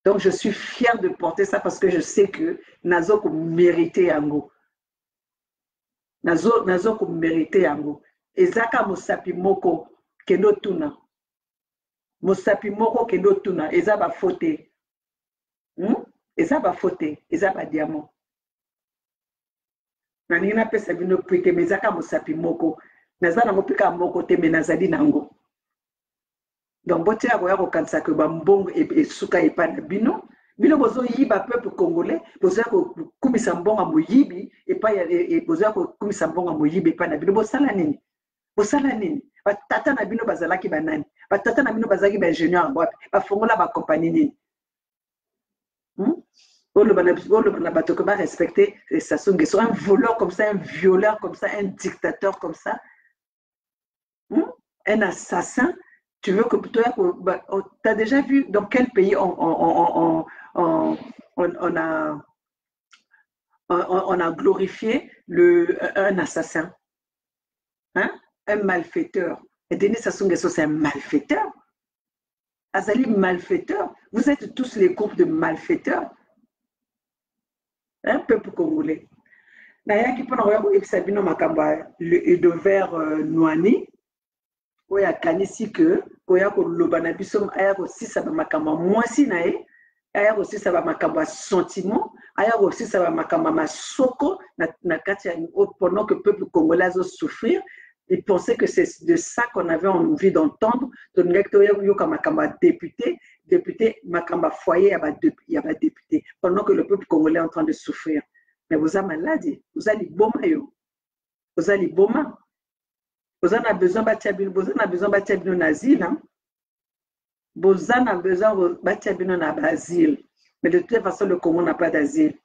Donc, je suis fière de porter ça parce que je sais que nazo ko mérité yango. Nazo ko mérité yango. Ezaka mosapi moko kendo tuna. Mosapi moko kendo tuna. Eza ba faute. Eza ba faute. Eza ba diamant. Nanina pesa bino prite mezaka mosapi moko. Naza nango pika moko te menazali nango. Donc, bote ya koya kokanisa que bambongo et suka epa na bino bozo yiba peuple congolais bozo ko kumisa mbonga moyibi epa ya bozo ko kumisa mbonga moyibi epa na bino bosala nini batata na bino bazalaki banani batata na bino bazalaki ba ingénieur wapi bafongola ba compagnie nini le bateau que va respecter les Sassou Nguesso, un voleur comme ça, un violeur comme ça, un dictateur comme ça, un assassin. Tu veux que toi, tu as déjà vu dans quel pays on a glorifié un assassin, un malfaiteur. Et Denis Sassou Nguesso, c'est un malfaiteur. Azali, malfaiteur. Vous êtes tous les groupes de malfaiteurs. Un peuple congolais. Naya qui prend le Sabino Makamba, le de verre Noani. Oya kanisi que oya ko lobana bisom aya ko sisa ba makamba mwasi na ye aya ko sisa ba makamba sentiment aya ko sisa ba makamba masoko na kati ya pendant que peuple congolais a souffrir Ils pensaient que c'est de ça qu'on avait envie d'entendre. Donc, député, Makamba foyer, il y a député. Pendant que le peuple congolais est en train de souffrir. Mais vous avez maladie, vous avez boma yo. Vous avez boma. Vous avez besoin de asile. Vous avez besoin d'asile. Mais de toute façon, le Congo n'a pas d'asile.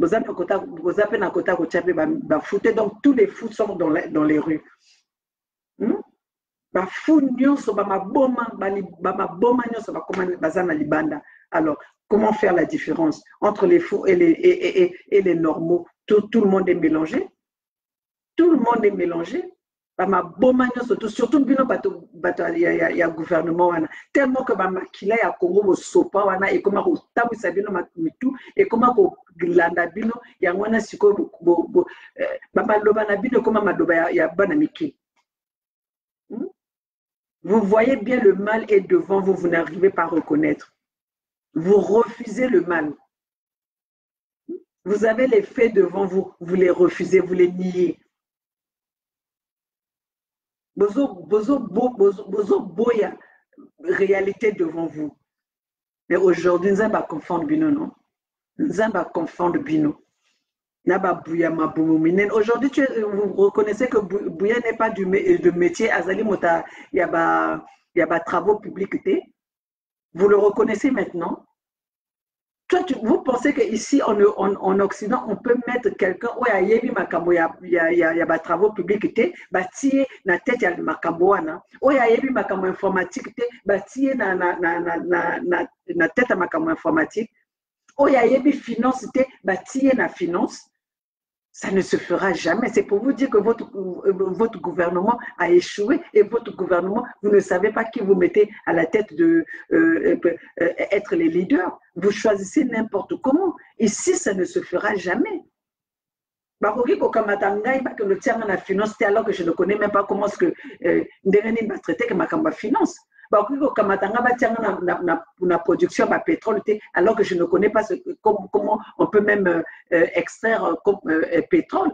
Vous avez un quota donc tous les fous sont dans les rues. Alors, comment faire la différence entre les fous et les normaux? Tout le monde est mélangé. Tout le monde est mélangé. Surtout il y a gouvernement tellement que makila ya Congo sopa wana et comment tabu sabino mitu et comment landa bino ya wana siko maloba na bino comment madoba ya bana miki. Vous voyez bien le mal est devant vous, vous n'arrivez pas à reconnaître. Vous refusez le mal. Vous avez les faits devant vous, vous les refusez, vous les niez. Bozo boya réalité devant vous. Mais aujourd'hui, nous allons confondre bino, non? Nous allons confondre bino. Aujourd'hui, vous reconnaissez que Bouya n'est pas de métier. Azali Mota, il y a travaux publics. Vous le reconnaissez maintenant? Vous pensez qu'ici, en Occident, on peut mettre quelqu'un où il y a travaux publics, bâtir la tête à Makamboana, où il y a Makamo informatique, bâtir la tête à Makamo informatique, où il y a finance, bâtir la finance. Ça ne se fera jamais. C'est pour vous dire que votre gouvernement a échoué et votre gouvernement, vous ne savez pas qui vous mettez à la tête de être les leaders. Vous choisissez n'importe comment. Ici, ça ne se fera jamais. Alors que je ne connais même pas comment est-ce que Ndereni va traiter que ma finance. La production de pétrole, alors que je ne connais pas comment on peut même extraire pétrole.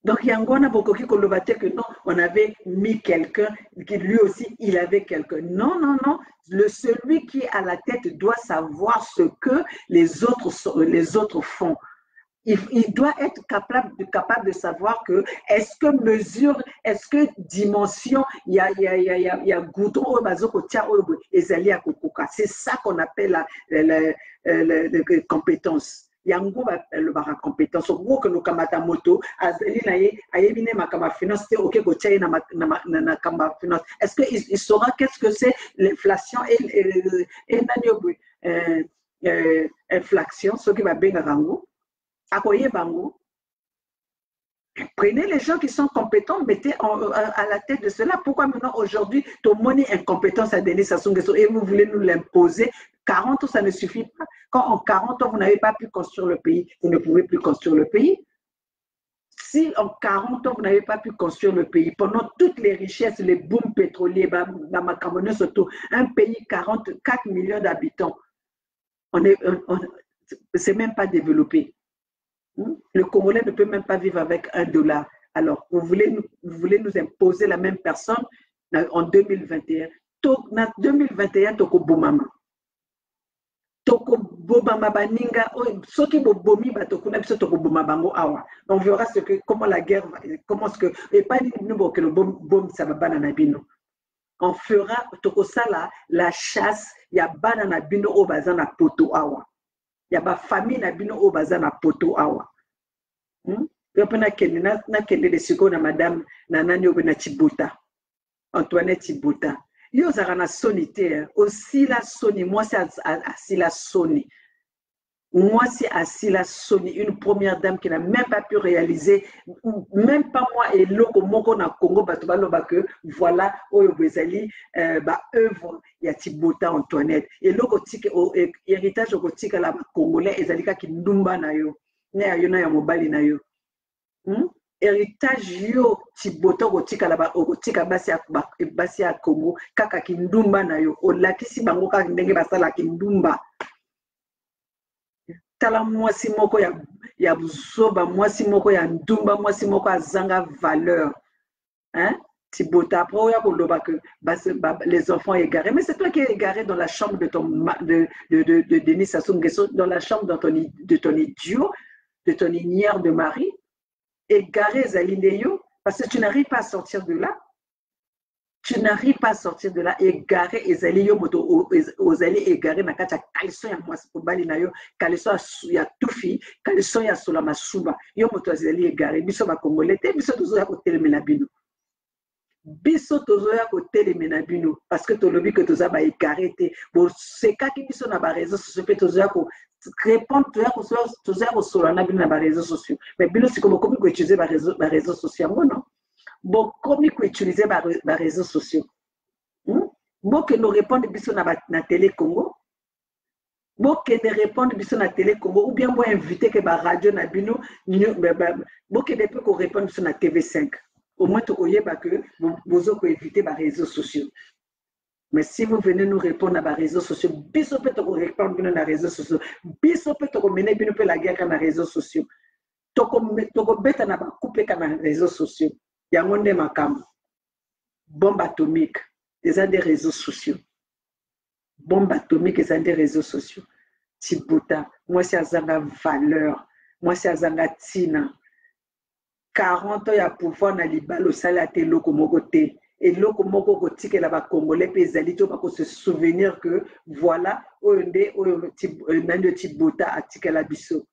Donc, il y a beaucoup qui ont que non, on avait mis quelqu'un, qui lui aussi, il avait quelqu'un. Non, non, non. Celui qui est à la tête doit savoir ce que les autres font. Il doit être capable de savoir que est-ce que mesure, est-ce que dimension, il y a goudron, c'est ça qu'on appelle la compétence. Yango le bara compétence au gros que nous kamata moto azeli na ye ayebine makama finance ok ko tchai na kamba finance. Est-ce que il saura qu'est-ce que c'est l'inflation et nanyobu inflation ce qui va benga rango akoye bango. Prenez les gens qui sont compétents, mettez à la tête de cela. Pourquoi maintenant aujourd'hui ton money incompétence à Denis Sassou Nguesso et vous voulez nous l'imposer? 40 ans, ça ne suffit pas. Quand en 40 ans, vous n'avez pas pu construire le pays, vous ne pouvez plus construire le pays. Si en 40 ans, vous n'avez pas pu construire le pays, pendant toutes les richesses, les booms pétroliers, surtout, un pays 44 millions d'habitants, c'est même pas développé. Le Congolais ne peut même pas vivre avec $1. Alors, vous voulez nous imposer la même personne en 2021. En 2021, Toko Bomama. Toko Bomama Baninga, Soki Bobomi, Batokuna, Toko Bomabango Awa. On verra comment la guerre, comment ce que, et pas nous que le bom ça va banana bino. On fera Toko Sala, la chasse, il y a banana bino au bazana poto Awa. Il y a ma famille na bino au bazana poto Awa. Il y a madame Nanani Obena Tibouta, Antoinette Tibouta. Il y a un sonité, aussi la Sony, moi c'est assis la Sony. Moi c'est assis la Sony, une première dame qui n'a même pas pu réaliser, même pas moi et l'autre, mon na Congo, que voilà, Oyobezali, œuvre, il y a Tibouta Antoinette. Et l'autre, héritage au tika la Congolais, et Zalika qui ndumba na yo. Ne ayona ya mobali na yo. Héritage yo Tibota okotika la okotika basi ya Congo kaka kindumba na yo olakisi bango kaka ndenge basala kindumba. tala mwasi moko ya buzoba, mwasi moko ya ndumba, mwasi moko azanga valeur. Hein? Tibota, après, que les enfants égarés. Mais c'est toi qui es égaré dans la chambre de Denis Sassou Nguesso, dans la chambre de ton idiot, de ton ignare de mari. Égaré, Zalinéo, parce que tu n'arrives pas à sortir de là. Tu n'arrives pas à sortir de là, égaré, et Zalinéo, aux alliés égarés, na kacha, caleçon ya moi, pour bali na yo, caleçon ya toufi, caleçon ya solama souba, yo moto zali égaré, biso ba congolais, biso tozo ya kotel menabino. Biso tozoya kotelemena bino parce que tolobi que toza ba égaré te bo sekaki biso na ba réseaux sociaux pe tozoya ko répondre tozoya ko sola na bino na ba réseaux sociaux mais bino siko bokomi ko utiliser ba réseaux sociaux non bokomi ko utiliser ba réseaux sociaux boke no répondre biso na télé Congo boke ne répondre biso na télé Congo ou bien bo inviter que ba radio na bino boke ne peut ko répondre biso na TV5. Au moins, tu que vous avez évité les réseaux sociaux. Mais si vous venez nous répondre à les réseaux sociaux, biso peut te répondre à les réseaux sociaux, biso peut te mener la guerre à les réseaux sociaux. Toko beta na ba couper les réseaux sociaux. Yangonde makam. Bombe atomique, des réseaux sociaux. Bombe atomique, des réseaux sociaux. Tibota, moi c'est azanga valeur, moi c'est azanga tina. 40 ans ya pouvoir na libalo sala te loko moko te et loko moko kotike la ba congolais pe ezali to ba ko se souvenir que voilà onde nando Tibota atika la biso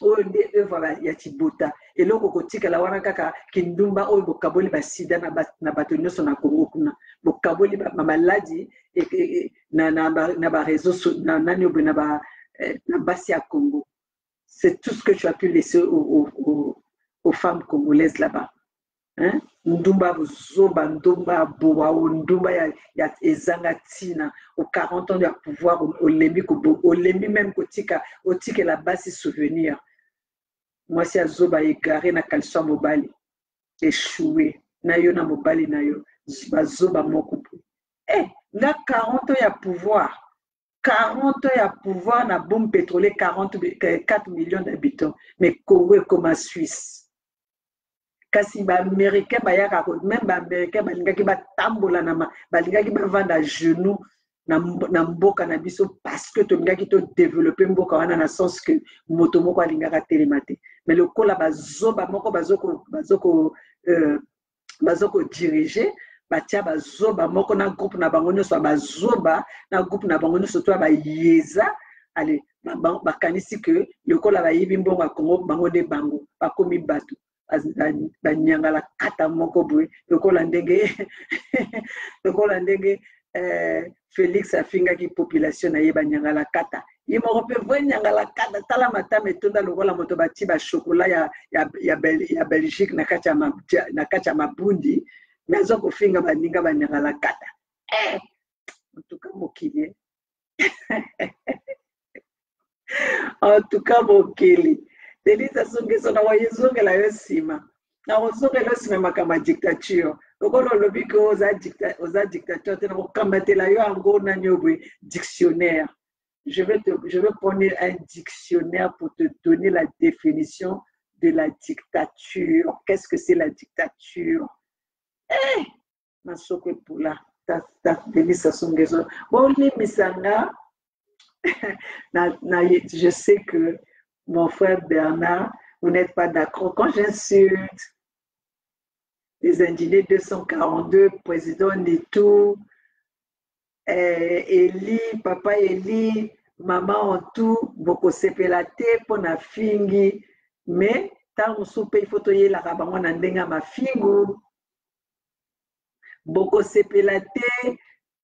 onde voilà ya Tibota et loko kotike la wana kaka kindumba oyo bokaboli ba sida na bato nyonso na Congo kuna bokaboli ba maladi na ba réseaux na nani na ba na basi ya Congo. C'est tout ce que tu as pu laisser aux femmes congolaises là-bas. Hein? Ndumba zoba, ndumba boa, ndumba ya ezangatina, aux 40 ans de pouvoir, au lembi même kotika la base souvenir. Moi c'est à zoba égaré na kalso mobali, échoué, na yo na mobali na yo, zoba moko. Eh, là 40 ans ya pouvoir. 40 ans à pouvoir na bombe pétrolier 4 millions d'habitants mais Congo est comme en Suisse. Kasi ba américain ba yaka même ba américain ba lingaki ba tambola na ba lingaki ba vendre à genoux na mboka na biso parce que to lingaki to développer mboka wana na sens que moto moko alingaka télématé mais le kola bazoba moko bazoko diriger batia bazoba moko na groupe na bango nyonso bazoba na groupe na bango nyonso to ba yeza allez bakanisi que le kola ba yibi mbongo Congo bango de bango bakomi bato banyangala kata moko boye lokola ndenge Félix afingaki population na ye banyangala kata ye moko pe nyangala kata tala matame tonda lokola moto bati ba chocolat ya Belgique na kati ya mabundi nazo kofinga baninga banyangala kata en tout cas mokili en tout cas mokili Denis Sassou Nguesso na wayezongela yo nsima na kozongela yo nsima makama dictature okolo lobi ke oza dictature te na kokambatela yo yango nani oboye dictionnaire. Je vais prendre un dictionnaire pour te donner la définition de la dictature. Qu'est-ce que c'est la dictature? Masoko pula Denis Sassou Nguesso boli misanga je sais que mon frère Bernard, vous n'êtes pas d'accord. Quand j'insulte les indignés 242, président Nitou, Eli, papa Eli, maman en tout, beaucoup sepelate pour na fingi, mais tant on soupe il faut toyer la rabango nandenga ma fingu, beaucoup sepelate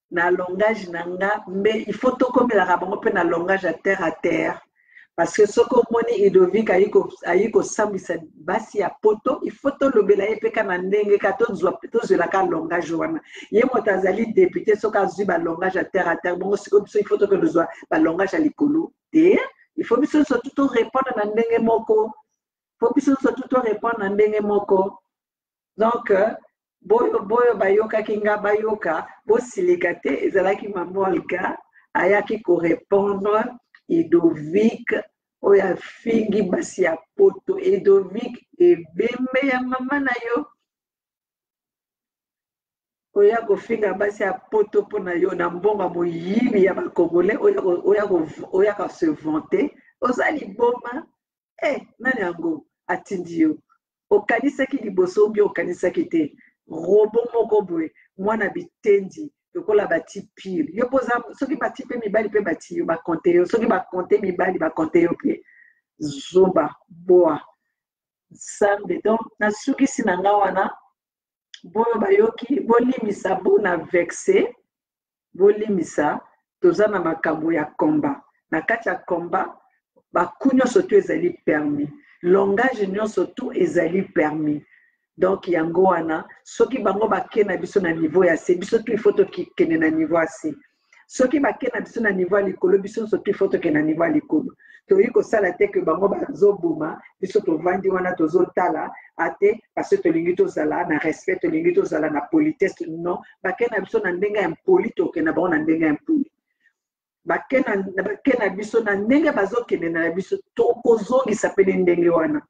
na langage nanga, mais il faut tout comme la rabango pe na langage à terre. Parce que ce qu'on moni Idovik ayiko sambisa basi ya poto il faut to lobela epeka na ndenge ka to zela ka langage wana ye motazali député soka zui ba langage à terre bon il faut que nous soit ba langage à likolo et il faut biso surtout répondre na ndenge moko faut biso surtout répondre na ndenge moko donc boyo bayoka kinga bayoka bo silikate ezalaki mamolka ayaki ko répondre Idovik oya fingi basi ya poto Edovik ebembe ya mama na yo oya kofinga basi ya poto mpona yo na mbongo moyibi ya bakongole oya ka se vanter oza liboma nani yango atindi yo okanisaki liboso obi okanisaki te robo moko boye mwana bitendi lokola bati pile yo poza soki bati mpe mibali mpe bati yo bakonte yo soki bakonte mibali bakonte yo mpe zoba boa sambe donc nasukisi na nga wana boyo bayoki bolimisa bona vexe bolimisa toza na makambo ya komba na kati ya komba baku nyonso to ezali permis langage nyonso to ezali permis donc yango wana soki bango bakende na biso na niveau ya se biso to ifo tokende na niveau ya se soki bakende na biso na niveau ya likolo biso nyonso to ifo tokende na niveau ya likolo toyi kosala te ke bango bazoboma biso tovandi wana tozotala ate parce tolingi tozala na respect tolingi tozala na politesse non bakende na biso na ndenge ya impoli tokende na bango na ndenge ya impoli bakende na biso na ndenge bazokende na biso tokozongisa pene ndenge wana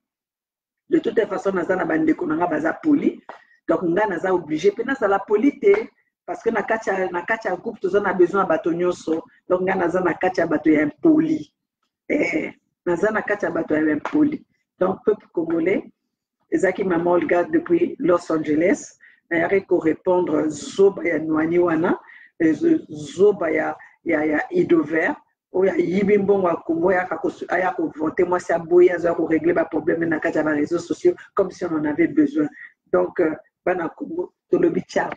de toute façon naza na bandeko na nga baza poli donc nga naza obligé mpe nazala poli te parce que na kati ya groupe toza na besoin ya bato nyonso donc nga naza na kati ya bato ya impoli naza na kati ya bato ya impoli donc peuple congolais ezaki mama Olga depuis Los Angeles nayaki korépondre zoba ya nwani wana zoba ya Idover oyo ayibi mbongo ya Congo aya kovante mwasi aboyi aza korégler baproblème na kati ya baréseaux sociaux comme si on en avait besoin donc bana Congo tolobi ciao